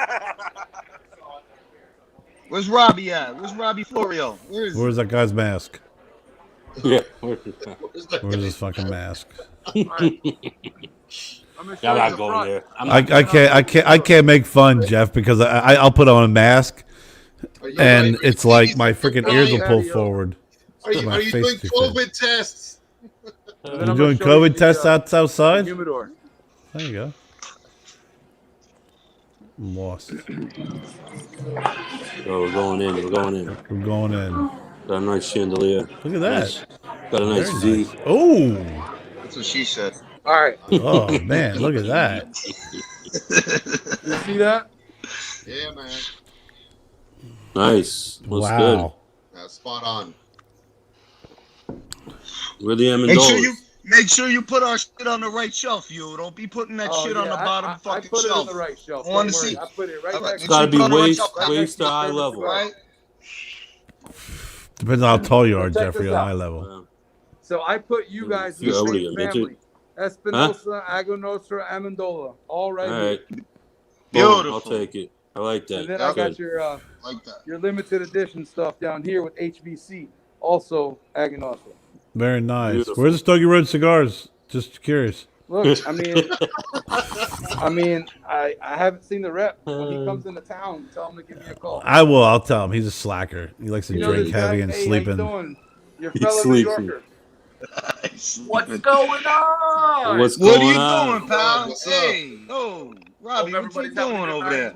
Where's Robbie at? Where's Robbie Florio? Where is he? Where's that guy's mask? Yeah. Where's his fucking mask? I'm gonna show I'm you not the going front. there. I can't make fun, Jeff, because I'll put on a mask and it's like my freaking ears will pull forward. Are you My doing face too COVID tests? And then You're I'm gonna doing show you COVID the, tests outside? humidor. There you go. I'm lost. Oh, we're going in. We're going in. We're going in. Got a nice chandelier. Look at that. Nice. Got a nice Very V. nice. Oh, That's what she said. All right. oh man, look at that. You see that? Yeah, man. Nice. Looks Wow. That's spot on. good. We're the Amendolas. Make sure you put our shit on the right shelf, you. Don't be putting that Oh, shit on the yeah, bottom I fucking put it shelf. on the right shelf. I wanna Don't worry. see. I put it right All right, next It's got to Make be sure you put it on the right waist, shelf, right waist next to to eye the level. Right? Depends on how tall you are, Check Jeffrey, this on out. eye level. So I put you guys in Yeah, the what do same you get, family. Espinosa, Agonostra, Amendola. All right. All here. right. Boom, Beautiful. I'll take it. I like that. And then That's I got Good. Like that. your limited edition stuff down here with HBC. Also Agonostra. Very nice. Beautiful. Where's the Stogie Road cigars? Just curious. Look, I haven't seen the rep. When he comes into town, tell him to give me a call. I will. I'll tell him. He's a slacker. He likes to You know drink this guy? heavy and Hey, sleep how you in. doing? Your He fellow New sleeps. Yorker. What's What going are you on? doing, pal? What's up? Hey, yo, Robbie, what you doing over there?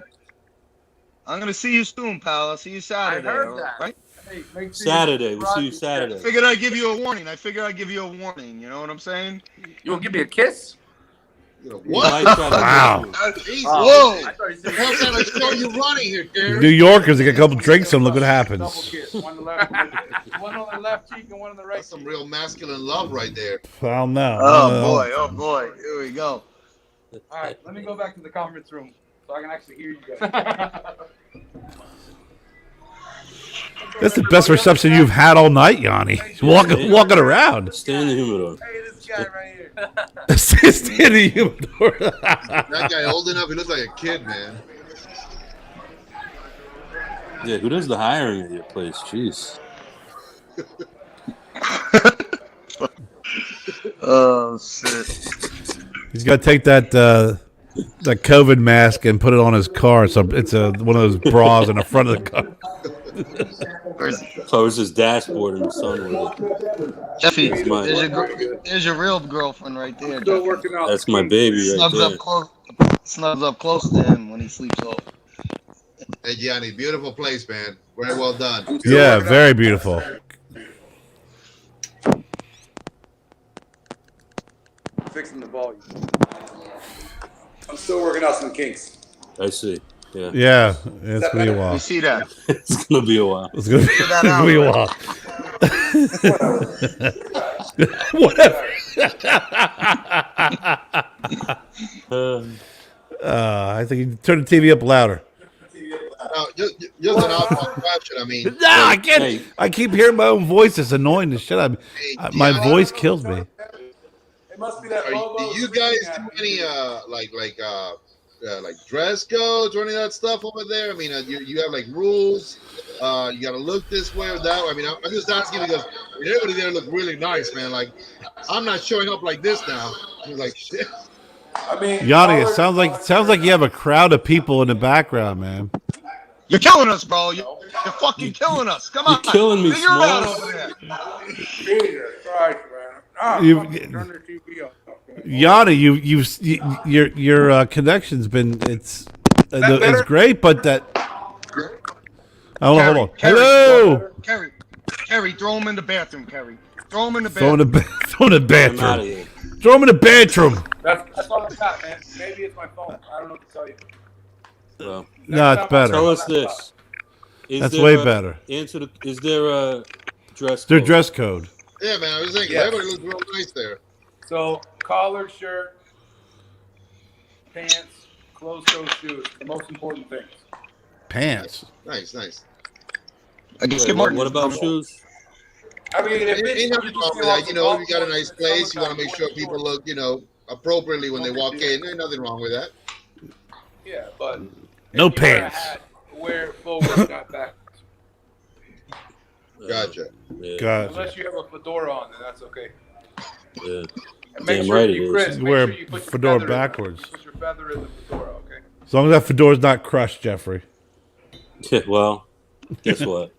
I'm gonna see you soon, pal. I'll see you Saturday. heard that. Right? Hey, make sure Saturday. We'll see you Saturday. Figured I'd give you a warning. You know what I'm saying? You gonna give me a kiss? what? Wow. Jesus. Whoa! What the hell kind of show you running here, Gary? New Yorkers, they get a couple drinks and look what happens. Double kiss. One on the left cheek and one on the right. That's some real masculine love right there. I don't know. Oh boy! Here we go. All right, let me go back to the conference room so I can actually hear you guys. That's the best reception you've had all night, Yanni. Walking around. Stay in the humidor. Hey, this guy right here. Stay in the humidor. That guy old enough, he looks like a kid, man. Yeah, who does the hiring at your place? Jeez. Oh shit! He's got to take that COVID mask and put it on his car. So it's one of those bras in the front of the car. So it's his dashboard in the sun with it. Jeffy, mine. there's your real girlfriend right there. Still Jeffy. working out. That's my baby right there. Snugs up close to him when he sleeps off. Hey, Gianni, beautiful place, man. Very well done. Yeah, very beautiful. Fixing the volume. I'm still working out some kinks. I see. Yeah. Yeah, it's gonna be a while. You see that? It's gonna be a while. It's gonna be a while. Whatever. I think you turn the TV up louder. Just an odd question. I mean, No, I can't. Hey. I keep hearing my own voice. It's annoying the shit out of me. My voice kills me. It must be that do you guys do any like dress codes or any of that stuff over there? I mean, you have like rules. You got to look this way or that way. I mean, I'm just asking because everybody there look really nice, man. Like, I'm not showing up like this now. I'm like, shit. I mean, Yanni, it sounds like you have a crowd of people in the background, man. You're killing us, bro. You're fucking killing us. Come on. You're killing me, Figure it out Smalls. over there. Jesus Christ, man. Turn the TV off. Yanni, your connection's been it's great, but that. Hold on. Hello. Kerry, throw him in the bathroom, Kerry. Throw him in the Throw bathroom. him in the I'm out of bathroom. here. Throw him in the bathroom. That's all I got, man. Maybe it's my phone. I don't know what to tell you. Well, No, it's tell better. us this. That's way better. Is there a dress Their code? dress code. Yeah, man. I was thinking Yes. everybody looks real nice there. So, collared shirt, pants, closed-toe shoes. The most important things. Pants. Nice. I guess Wait, what about shoes? I mean, if Ain't nothing wrong with that. You know, if you got a nice place, you want to make sure people look, appropriately when they walk in. Ain't nothing wrong with that. Yeah, but No if you wear a pants. hat, wear it forward, not backwards. Gotcha. Yeah. Gotcha. Unless you have a fedora on, then that's okay. Yeah. And make Damn sure right it you, is. Chris, You make wear sure you put your fedora feather backwards. Put your feather in the fedora, okay? As long as that fedora's not crushed, Jeffrey. Yeah, well, guess what?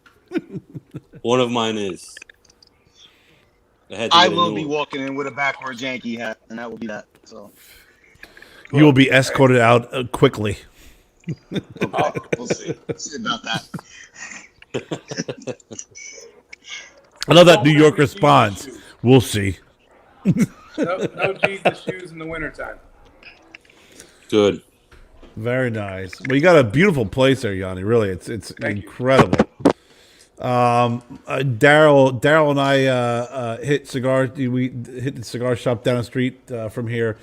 One of mine is. I will be walking in with a backwards Yankee hat, and that will be that. So You will be escorted out quickly. we'll see. We'll see about that. I love that New York response. We'll see. No Jesus shoes in the wintertime. Good. Very nice. Well, you got a beautiful place there, Yanni. Really, it's Thank you. incredible. Daryl and I hit cigar. We hit the cigar shop down the street from here.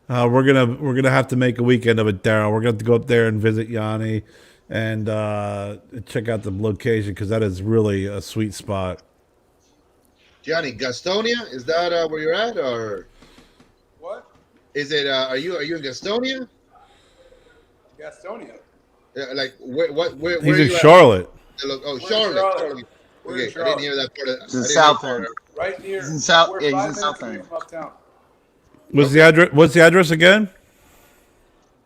We're gonna have to make a weekend of it, Daryl. We're gonna have to go up there and visit Yanni and check out the location because that is really a sweet spot. Gianni, Gastonia, is that where you're at, or What? is it? Are you in Gastonia? Gastonia. Yeah, like where He's are in you at? Charlotte. Oh, in Charlotte. Charlotte. We're in Okay, I didn't hear that part. He's in South End. Right near. He's in South- we're yeah, he's 5 in minutes South away End. from uptown. What's the address? What's the address again?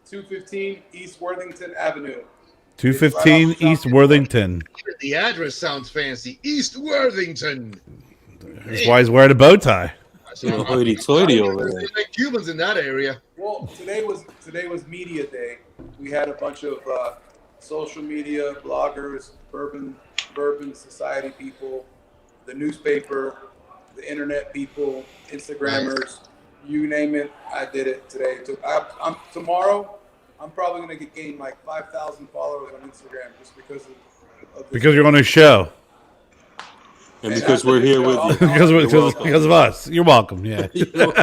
215 East Worthington Avenue. 215 East Worthington. The address sounds fancy. East Worthington. That's why he's wearing a bow tie. Some hoity-toity over there. There's like Cubans in that area. Well, today was media day. We had a bunch of social media bloggers, bourbon society people, the newspaper, the internet people, Instagrammers, You name it, I did it today. Tomorrow, I'm probably going to gain like 5,000 followers on Instagram just because of this. Because you're on a show. And because we're here with you. because of us. You're welcome. Yeah. Next time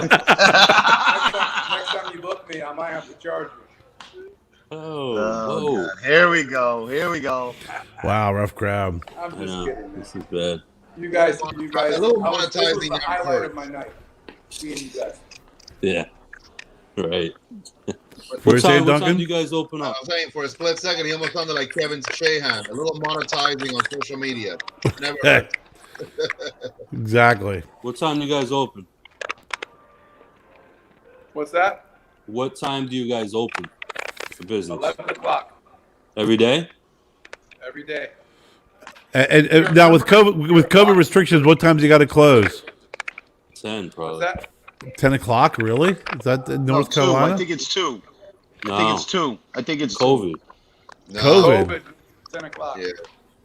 you book me, I might have to charge you. Oh, God. Here we go. Wow, rough crowd. I'm just kidding, man. This is bad. You guys. A little This was monetizing the never highlight hurt. of my night. Seeing you guys. Yeah. Right. What you saying, What time Duncan? do you guys open I up? was saying for a split second, he almost sounded like Kevin Shahan. A little monetizing on social media. Never hurt. Exactly. What time do you guys open? What's that? What time do you guys open for business? 11 o'clock Every day? every day. And now with COVID restrictions, what times you got to close? 10 What's probably. that? 10 o'clock, really? Is that in North Two. Carolina? I think it's 2. No. I think it's 2. I think it's 2. COVID. No. COVID. 10 o'clock. Yeah.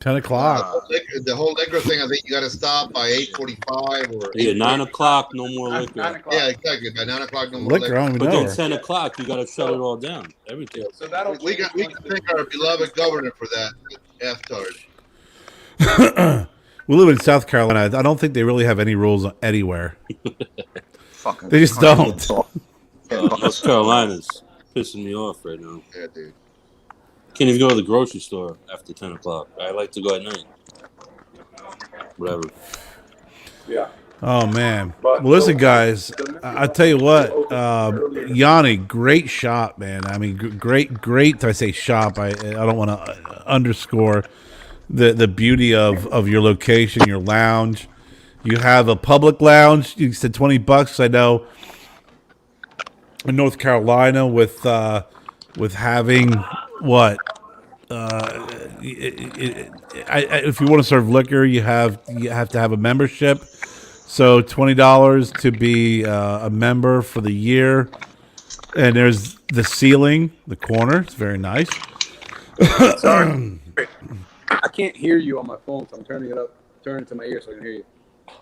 10 o'clock. The whole liquor thing, I think you got to stop by 8:45 or Yeah, 9 8:30. o'clock, no more 9 liquor. o'clock. Yeah, exactly. By 9 o'clock, no more Liquor, liquor. I don't even But know then her. 10 o'clock, you got to shut it all down. Everything. So that'll We change can once the- thank our beloved governor for that F-tard. We live in South Carolina. I don't think they really have any rules anywhere. Fucking They just don't. North Carolina's pissing me off right now. Yeah, dude. Can't even go to the grocery store after 10 o'clock. I like to go at night. Whatever. Yeah. Oh, man. Well, listen, guys, I tell you what, Yanni, great shop, man. I mean, great. I say shop. I don't want to underscore the beauty of your location, your lounge. You have a public lounge. You said $20. I know in North Carolina with having what if you want to serve liquor, you have to have a membership. So $20 to be a member for the year, and there's the ceiling, the corner. It's very nice. Sorry. I can't hear you on my phone, so I'm turning it up, turning it to my ear so I can hear you.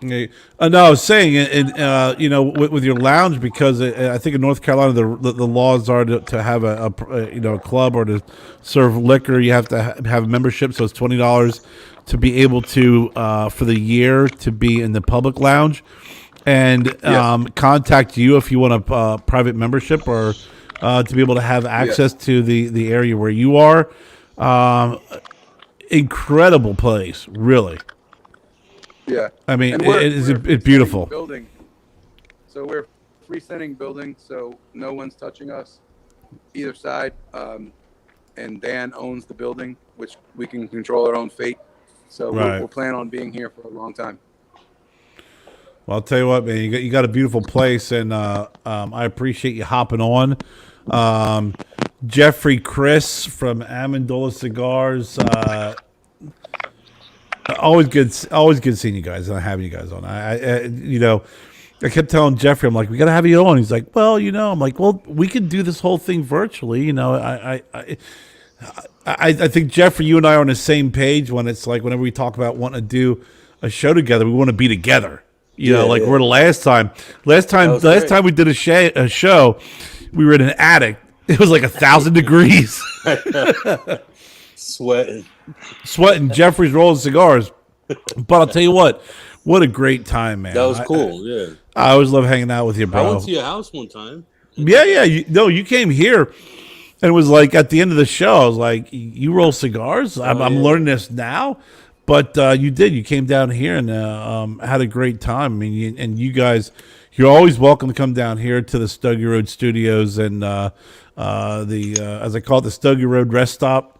Okay. No, I was saying, with your lounge, because I think in North Carolina the laws are to have a club or to serve liquor, you have to have a membership. So it's $20 to be able to for the year to be in the public lounge, and contact you if you want a private membership or to be able to have access to the area where you are. Incredible place, really. Yeah. I mean, And it's we're beautiful. building. So we're freestanding building, so no one's touching us either side. And Dan owns the building, which we can control our own fate. So Right. we're planning on being here for a long time. Well, I'll tell you what, man, you got a beautiful place, and I appreciate you hopping on. Jeffrey, Chris from Amendola Cigars. Always good seeing you guys and having you guys on. I kept telling Jeffrey, I'm like, we got to have you on. He's like, well, I'm like, well, we could do this whole thing virtually. I think Jeffrey, you and I are on the same page when it's like whenever we talk about wanting to do a show together, we want to be together. We're the last time we did a show, we were in an attic. It was like 1,000 degrees. Sweating. Jeffrey's rolling cigars. But I'll tell you what a great time, man. That was cool, yeah. I always love hanging out with you, bro. I went to your house one time. Yeah. You came here, and it was like at the end of the show, I was like, you roll cigars? I'm learning this now. But you did. You came down here and had a great time. I mean, you guys, you're always welcome to come down here to the Stogie Road Studios and as I call it, the Stogie Road Rest Stop.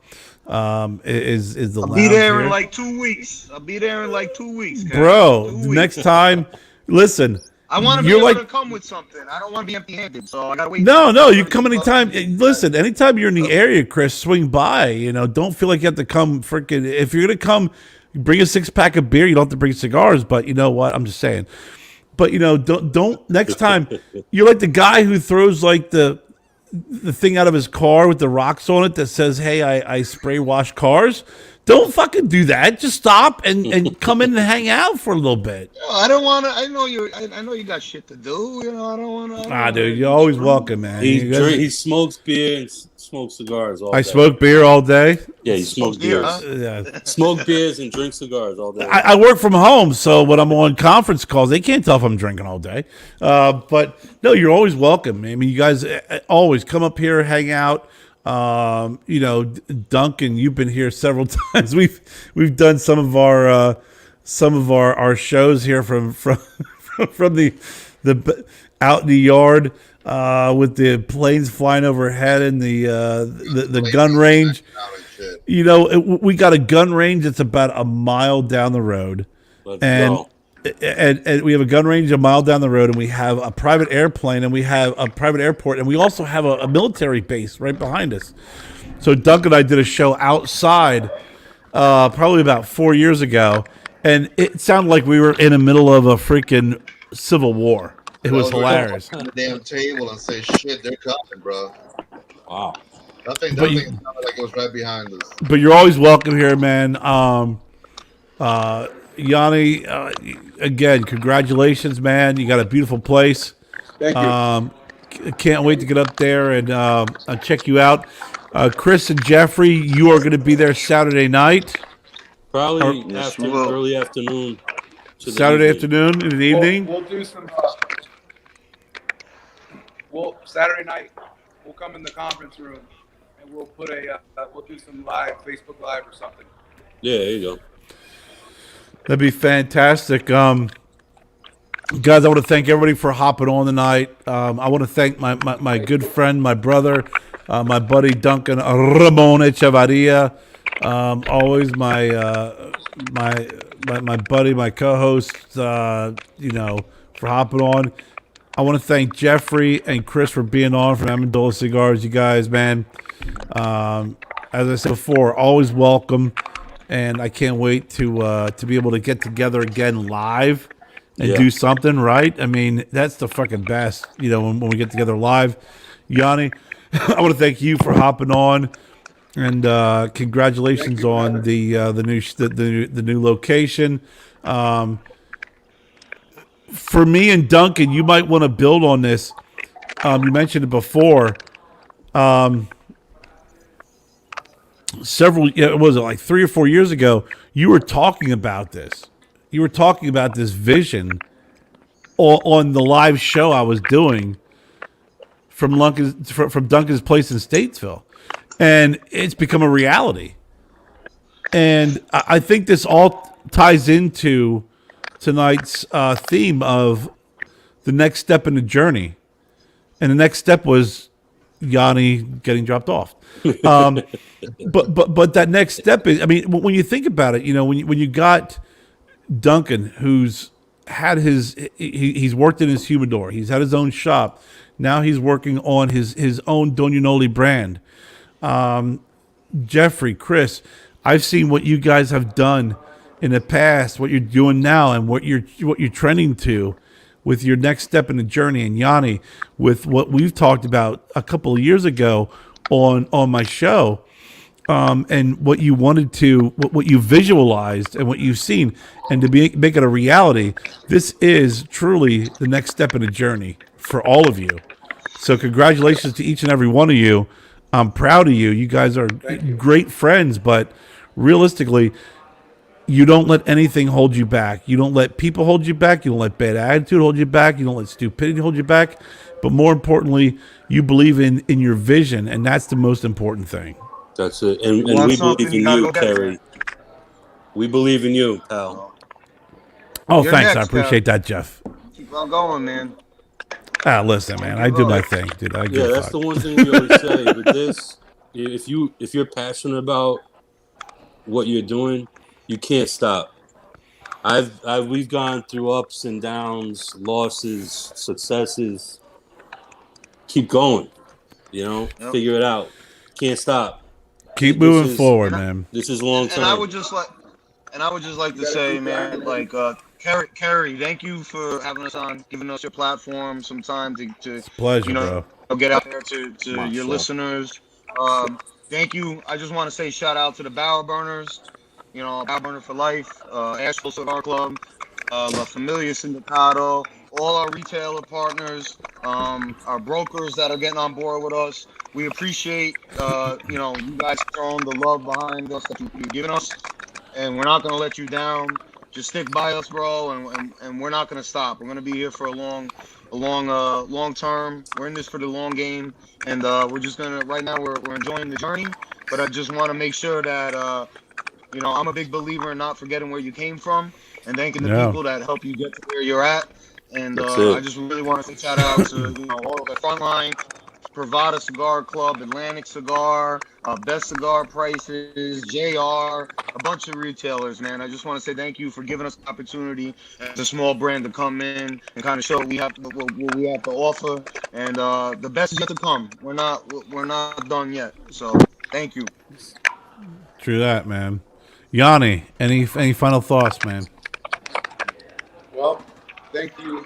Is the I'll lounge be there here. in like 2 weeks. Guys. Bro. 2 weeks. Next time, listen. I want to be you're able like, to come with something. I don't want to be empty-handed, so I gotta wait. No, you come anytime. Listen, anytime you're in the area, Chris, swing by. Don't feel like you have to come. Freaking, if you're gonna come, bring a 6-pack of beer. You don't have to bring cigars, but you know what? I'm just saying. But don't next time. You're like the guy who throws like the thing out of his car with the rocks on it that says, "Hey, I spray wash cars." Don't fucking do that. Just stop and come in and hang out for a little bit. I don't want to. I know you. I know you got shit to do. You know, I don't want to. Ah, dude, you're always welcome, man. He smokes beer and smokes cigars all day. I smoke beer all day. Yeah, he smokes beers. Huh? Yeah. Smoke beers and drink cigars all day. I work from home, so when I'm on conference calls, they can't tell if I'm drinking all day. But no, you're always welcome. I mean, you guys always come up here, hang out. You know, Duncan, you've been here several times. We've done some of our shows here from the out in the yard with the planes flying overhead and the gun range. You know, we got a gun range that's about a mile down the road, and we have a gun range a mile down the road, and we have a private airplane, and we have a private airport, and we also have a military base right behind us. So Doug and I did a show outside probably about 4 years ago, and it sounded like we were in the middle of a freaking civil war. It was hilarious. On the damn table and say, "Shit, they're coming, bro." Wow. Nothing sounded like it was right behind us. But you're always welcome here, man. Yanni, again, congratulations, man. You got a beautiful place. Thank you. Can't wait to get up there and check you out. Chris and Jeffrey, you are going to be there Saturday night. Probably Yes, after we will. early afternoon. to the Saturday evening. afternoon in the evening. We'll do some. Saturday night, we'll come in the conference room and we'll put we'll do some live Facebook Live or something. Yeah, there you go. That'd be fantastic. Guys, I want to thank everybody for hopping on tonight. I want to thank my good friend, my brother, my buddy Duncan Ramon Echevarria. Always my buddy, my co-host, for hopping on. I want to thank Jeffrey and Chris for being on from Amendola Cigars. You guys, man, as I said before, always welcome. And I can't wait to be able to get together again live and do something, right? I mean, that's the fucking best, when we get together live. Yanni, I want to thank you for hopping on, and congratulations on the new location. For me and Duncan, you might want to build on this. You mentioned it before. Like 3 or 4 years ago, you were talking about this. You were talking about this vision on the live show I was doing from Duncan's place in Statesville, and it's become a reality. And I think this all ties into tonight's theme of the next step in the journey, and the next step was Yanni getting dropped off. But that next step is, I mean, when you think about it, when you got Duncan, who's had he's worked in his humidor, he's had his own shop, now he's working on his own Dognanoli brand. Jeffrey, Chris, I've seen what you guys have done in the past, what you're doing now, and what you're trending to with your next step in the journey. And Yanni, with what we've talked about a couple of years ago on my show, and what you wanted to, what you visualized and what you've seen, and to make it a reality. This is truly the next step in the journey for all of you. So congratulations to each and every one of you. I'm proud of you. You guys are great friends, but realistically, you don't let anything hold you back. You don't let people hold you back. You don't let bad attitude hold you back. You don't let stupidity hold you back. But more importantly, you believe in your vision, and that's the most important thing. That's it. And we believe in you, Kerry. We believe in you, pal. Oh, You're thanks. next, I appreciate that, Jeff. Keep on going, man. Listen, man, I do my thing, dude. That's the one thing we always say. With this, if you're passionate about what you're doing, you can't stop. We've gone through ups and downs, losses, successes. Keep going. Figure it out. Can't stop. Keep moving forward, man. This is long term. And I would just like to say, man, like Kerry, thank you for having us on, giving us your platform, some time to pleasure, bro. Get out there to your listeners. Thank you. I just want to say shout out to the Barrel Burners. you know, Power Burner for Life, Asheville Cigar Club, La Familia Sindicato, all our retailer partners, our brokers that are getting on board with us. We appreciate, you know, you guys throwing the love behind us that you've given us, and we're not gonna let you down. Just stick by us, bro, and we're not gonna stop. We're gonna be here for long term. We're in this for the long game, and we're just gonna right now we're enjoying the journey. But I just want to make sure that you know, I'm a big believer in not forgetting where you came from and thanking the Yeah. people that help you get to where you're at. And That's I it. just really want to say shout out to, you know, all of the frontline, Pravada Cigar Club, Atlantic Cigar, Best Cigar Prices, JR, a bunch of retailers, man. I just want to say thank you for giving us the opportunity as a small brand to come in and kind of show what we have to offer. And the best is yet to come. We're not done yet. So thank you. True that, man. Yanni, any final thoughts, man? Well, thank you,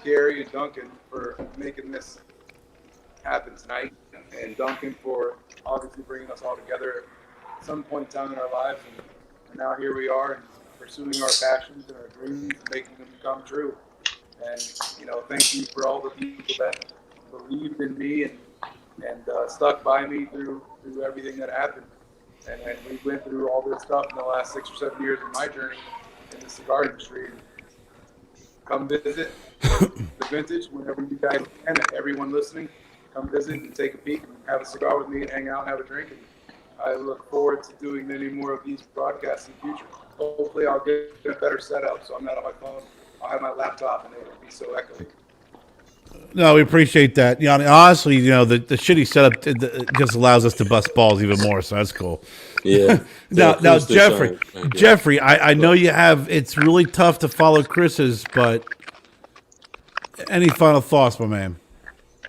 Gary and Duncan, for making this happen tonight, and Duncan for obviously bringing us all together at some point in time in our lives. And now here we are, and pursuing our passions and our dreams and making them come true. And, you know, thank you for all the people that believed in me and stuck by me through everything that happened. And we went through all this stuff in the last 6 or 7 years of my journey in the cigar industry. Come visit the vintage whenever you guys can. And everyone listening, come visit and take a peek and have a cigar with me and hang out and have a drink. And I look forward to doing many more of these broadcasts in the future. Hopefully I'll get a better setup so I'm not on my phone. I'll have my laptop and it won't be so echoey. No, we appreciate that, Yanni. Honestly, you know, the shitty setup it just allows us to bust balls even more, so that's cool. Yeah. Now, Jeffrey, Yeah. Jeffrey, I know you have. It's really tough to follow Chris's, but any final thoughts, my man?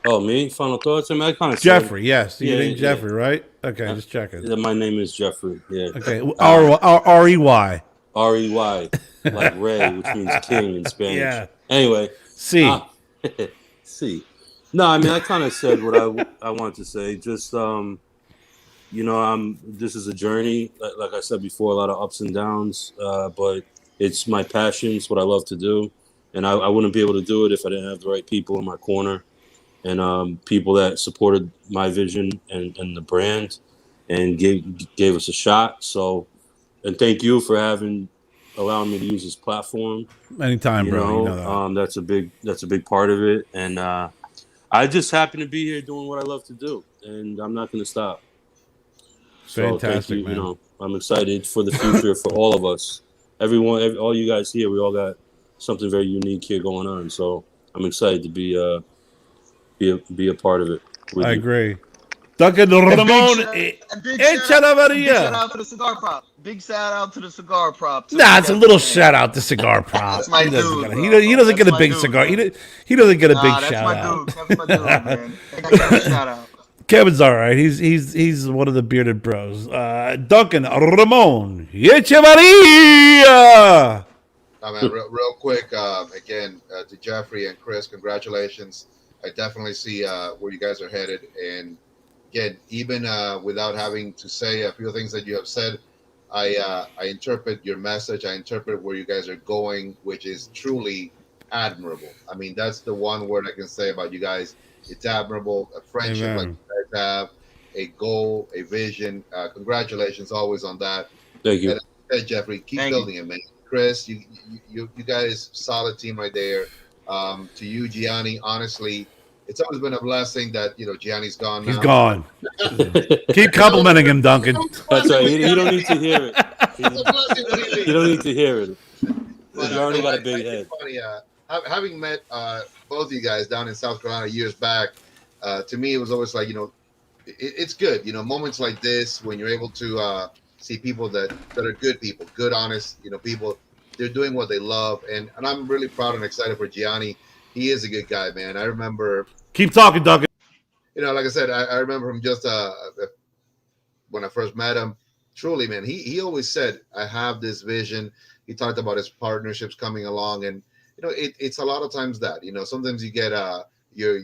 Oh, me? Final thoughts? I mean, I kind of said. Jeffrey, yes, you Yeah, named yeah. Jeffrey, right? Okay, just checking. My name is Jeffrey. Yeah. Okay, R-E-Y. Rey, like Ray, which means king in Spanish. Yeah. Anyway. C. See. No, I mean, I kind of said what I wanted to say. Just, you know, this is a journey. Like I said before, a lot of ups and downs. But it's my passion. It's what I love to do. And I wouldn't be able to do it if I didn't have the right people in my corner and people that supported my vision and the brand and gave us a shot. So, and thank you for allowing me to use this platform. Anytime, You bro. know, You know that. that's a big part of it. And I just happen to be here doing what I love to do, and I'm not going to stop. So thank you. Fantastic, man. You know, I'm excited for the future for all of us. All you guys here, we all got something very unique here going on. So I'm excited to be a part of it. With I you. agree. Duncan Ramon Echevarria. Out to the cigar prop. Big shout out to the cigar prop. Too. Nah, it's a little shout out to Cigar Prop. That's my He doesn't dude, get bro. he doesn't get a That's big my cigar. dude, He doesn't get a big that's shout my out. dude. That's my dude, man. I got a shout out. Kevin's all right. He's one of the bearded bros. Duncan Ramon Echevarria. Real quick, again, to Jeffrey and Chris, congratulations. I definitely see where you guys are headed. And again, even without having to say a few things that you have said, I interpret your message. I interpret where you guys are going, which is truly admirable. I mean, that's the one word I can say about you guys. It's admirable. A friendship Amen. like you guys have, a goal, a vision. Congratulations always on that. Thank you. And hey, Jeffrey, keep Thank building it, man. Chris, you guys, solid team right there. To you, Gianni, honestly, it's always been a blessing that Gianni's gone. He's now. gone. Keep complimenting him, Duncan. That's right. You don't need to hear it. It's a blessing when you leave. You don't need to hear it. But, You already no, got a I big think head. it's funny, having met both of you guys down in South Carolina years back, to me it was always like it's good. Moments like this when you're able to see people that are good people, good, honest, people. They're doing what they love, and I'm really proud and excited for Gianni. He is a good guy, man. I remember, Keep talking, Duncan. like I said, I remember him just when I first met him. Truly, man, he always said, I have this vision. He talked about his partnerships coming along, and it's a lot of times that sometimes you get your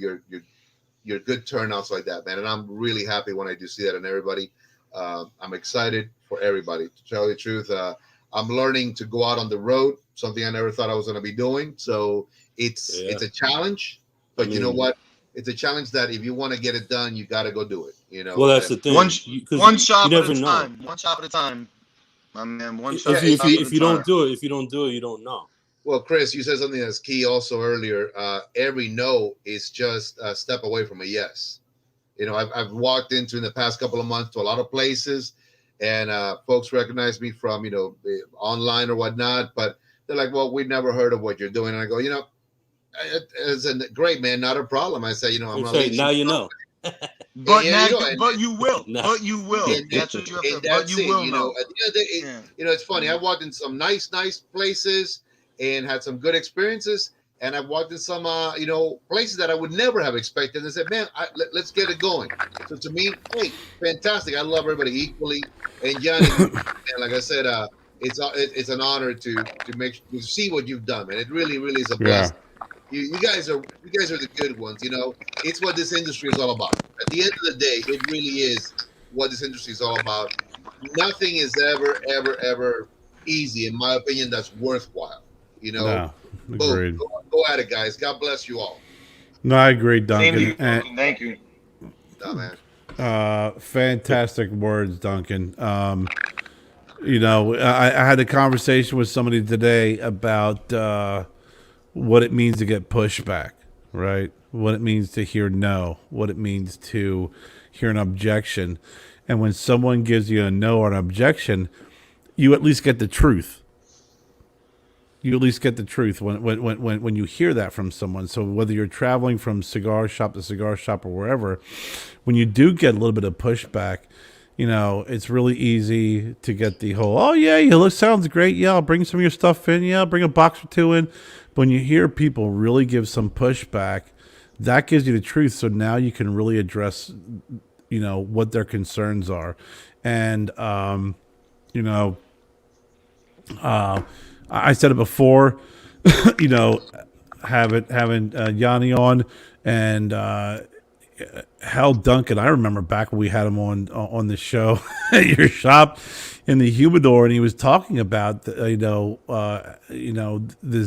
good turnouts like that, man. And I'm really happy when I do see that in everybody. I'm excited for everybody. To tell you the truth, I'm learning to go out on the road, something I never thought I was going to be doing. So it's a challenge, but you know what? It's a challenge that if you want to get it done, you got to go do it. You Well, know, that's and the One thing, because one you shop at a never know. time. One shop at a time, my man. One yeah, shop If at you a if you time. don't do it, you don't know. well, Chris, you said something that's key also earlier. Every no is just a step away from a yes. You know, I've walked into in the past couple of months to a lot of places, and folks recognize me from online or whatnot, but they're like, "Well, we never heard of what you're doing." And I go, it's a great man, not a problem. I say, I'm That's gonna right. leave you now you alone. know. But Yeah, now, and but you will. Nah. But you will. and, That's what you have and to. But that's you it. will know. At the end of the day, Yeah. it's funny. I walked in some nice places and had some good experiences, and I walked in some places that I would never have expected. And said, "Man, let's get it going." So to me, hey, fantastic. I love everybody equally. And Johnny, man, like I said, it's an honor to see what you've done, man. It really, really is a Yeah. blessing. You guys are the good ones. It's what this industry is all about. At the end of the day, it really is what this industry is all about. Nothing is ever easy, in my opinion. That's worthwhile. No. Boom. Agreed. Go at it, guys. God bless you all. No, I agree, Same to Duncan. you, And Duncan. Thank you. Nah, man. fantastic words, Duncan. I had a conversation with somebody today about what it means to get pushback, right? What it means to hear no, what it means to hear an objection. And when someone gives you a no or an objection, you at least get the truth. You at least get the truth when you hear that from someone. So whether you're traveling from cigar shop to cigar shop or wherever, when you do get a little bit of pushback, it's really easy to get the whole, oh yeah, sounds great. Yeah, I'll bring some of your stuff in. Yeah, I'll bring a box or two in. But when you hear people really give some pushback, that gives you the truth. So now you can really address, what their concerns are. And, I said it before, having Yanni on and Hal Duncan. I remember back when we had him on the show at your shop in the humidor, and he was talking about this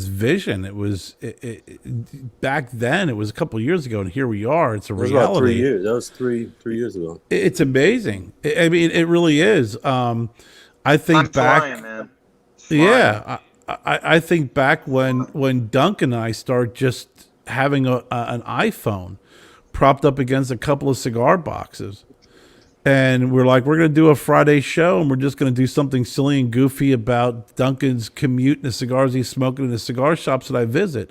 vision. It was back then. It was a couple of years ago, and here we are. It's a It was reality. about 3 years. That was three years ago. It's amazing. I mean, it really is. I think I'm back. flying, man. Flying. Yeah, I think back when Duncan and I started just having an iPhone propped up against a couple of cigar boxes, and we're like, we're going to do a Friday show, and we're just going to do something silly and goofy about Duncan's commute and the cigars he's smoking in the cigar shops that I visit.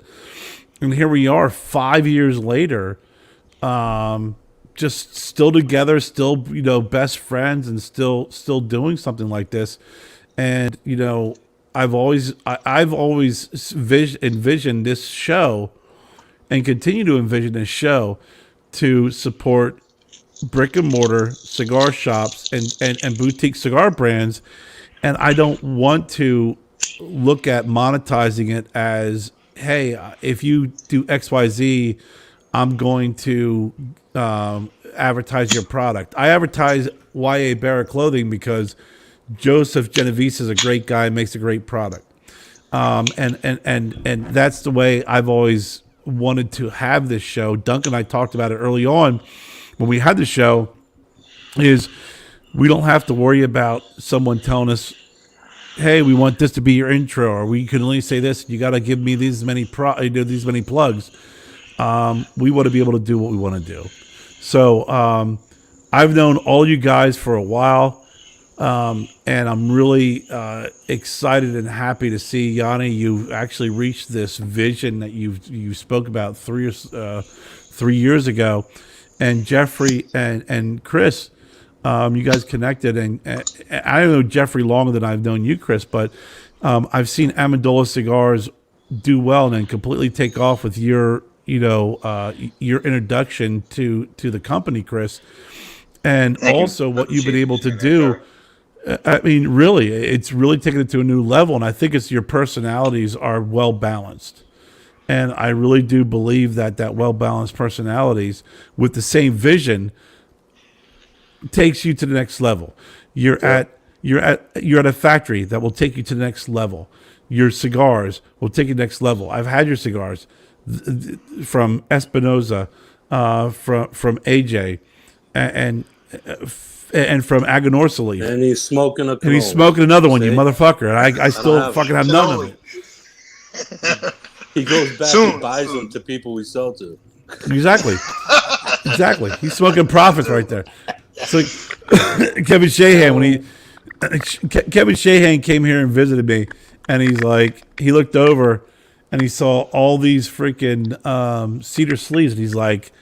And here we are, 5 years later, just still together, still best friends, and still doing something like this. And I've always envisioned this show, and continue to envision this show, to support brick and mortar cigar shops and boutique cigar brands. And I don't want to look at monetizing it as, hey, if you do XYZ, I'm going to advertise your product. I advertise YA Barra clothing because Joseph Genovese is a great guy, makes a great product. And that's the way I've always wanted to have this show. Duncan and I talked about it early on when we had the show, is we don't have to worry about someone telling us, hey, we want this to be your intro, or we can only say this, you got to give me these many these many plugs. We want to be able to do what we want to do. So I've known all you guys for a while. And I'm really excited and happy to see, Yanni, you actually reached this vision that you spoke about 3 years ago, and Jeffrey and Chris, you guys connected, and I don't know Jeffrey longer than I've known you, Chris, but I've seen Amendola cigars do well and then completely take off with your introduction to the company, Chris, and Thank you. also what you've been Appreciate able to it, do. sir. I mean, really, it's really taken it to a new level, and I think it's your personalities are well balanced, and I really do believe that well balanced personalities with the same vision takes you to the next level. You're at a factory that will take you to the next level. Your cigars will take you to the next level. I've had your cigars from Espinosa, from AJ, and from Aganorsa. And he's smoking a And he's smoking another one, you motherfucker. And I still have fucking have none of it. He goes back Soon, and buys them to people we sell to. Exactly. He's smoking profits right there. So Kevin Shahan, Kevin Shahan came here and visited me, and he's like, he looked over and he saw all these freaking cedar sleeves, and he's like,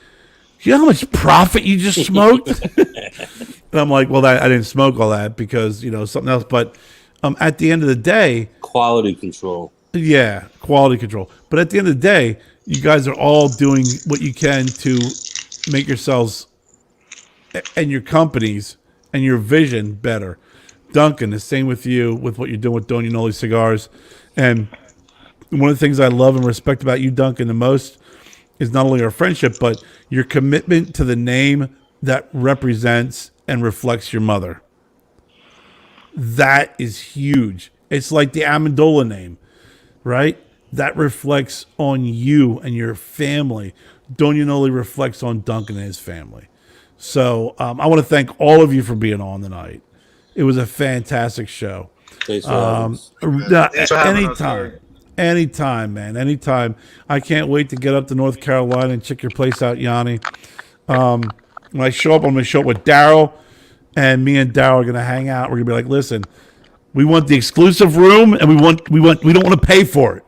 you know how much profit you just smoked? And I'm like, well, I didn't smoke all that because, something else. But at the end of the day, quality control. Yeah, quality control. But at the end of the day, you guys are all doing what you can to make yourselves and your companies and your vision better. Duncan, the same with you, with what you're doing with Donjanoli Cigars. And one of the things I love and respect about you, Duncan, the most is not only our friendship, but your commitment to the name that represents and reflects your mother. That is huge. It's like the Amendola name, right? That reflects on you and your family. Donjanoli reflects on Duncan and his family. So I want to thank all of you for being on tonight. It was a fantastic show. Thanks for having us. Anytime, man. Anytime. I can't wait to get up to North Carolina and check your place out, Yanni. When I show up, I'm going to show up with Daryl, and me and Daryl are going to hang out. We're going to be like, listen, we want the exclusive room, and we don't want to pay for it.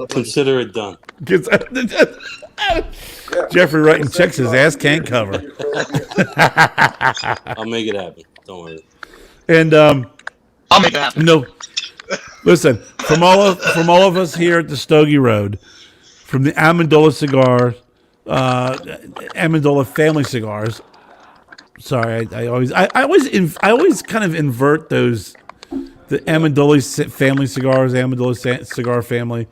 Consider it done. Jeffrey writing checks his ass can't cover. I'll make it happen. Don't worry. And I'll make it happen. No, listen, from all of us here at the Stogie Road, from the Amendola Cigar, Amendola Family Cigars. Sorry, I always kind of invert those, the Amendola Family Cigars, Amendola Cigar Family.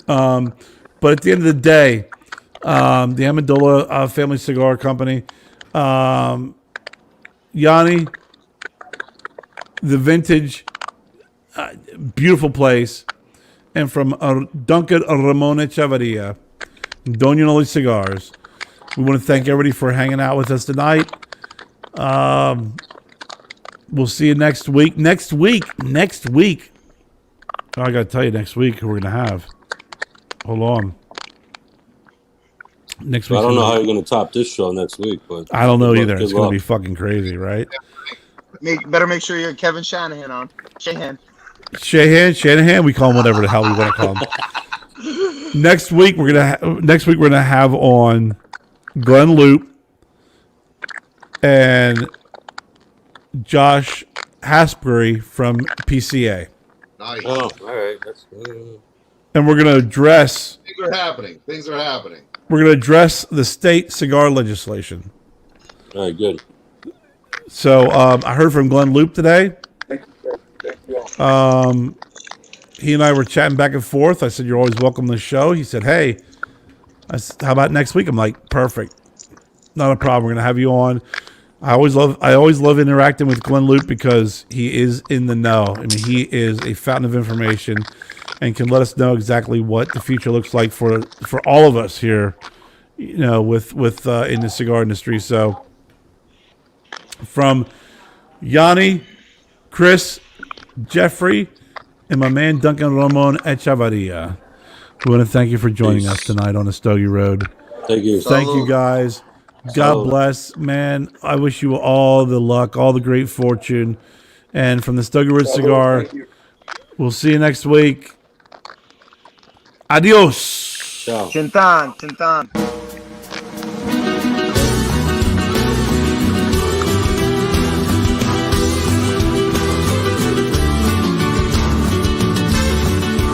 But at the end of the day, the Amendola Family Cigar Company, Yanni, the vintage, beautiful place, and from Duncan Ramon Echevarria, Donjanoli Cigars. We want to thank everybody for hanging out with us tonight. We'll see you next week. Next week. Oh, I got to tell you next week who we're going to have. Hold on. Next week. I don't know how you're going to top this show next week, but I don't know either. It's going to be fucking crazy, right? Better make sure you're Kevin Shanahan on. Shanahan. We call him whatever the hell we want to call him. Next week we're gonna have on Glenn Loop and Josh Hasbury from PCA. Nice. Oh, all right. That's good. And we're gonna address. Things are happening. We're gonna address the state cigar legislation. All right, good. So I heard from Glenn Loop today. He and I were chatting back and forth. I said, "You're always welcome to the show." He said, "Hey, how about next week?" I'm like, "Perfect, not a problem. We're gonna have you on." I always love interacting with Glenn Loop because he is in the know. I mean, he is a fountain of information and can let us know exactly what the future looks like for all of us here, with in the cigar industry. So, from Yanni, Chris, Jeffrey, and my man Duncan Ramon Echevarria, we want to thank you for joining us tonight on the Stogie Road. Thank you. Thank you, guys. God bless, man. I wish you all the luck, all the great fortune. And from the Stogie Road Cigar, we'll see you next week. Adios. Ciao. Chintan.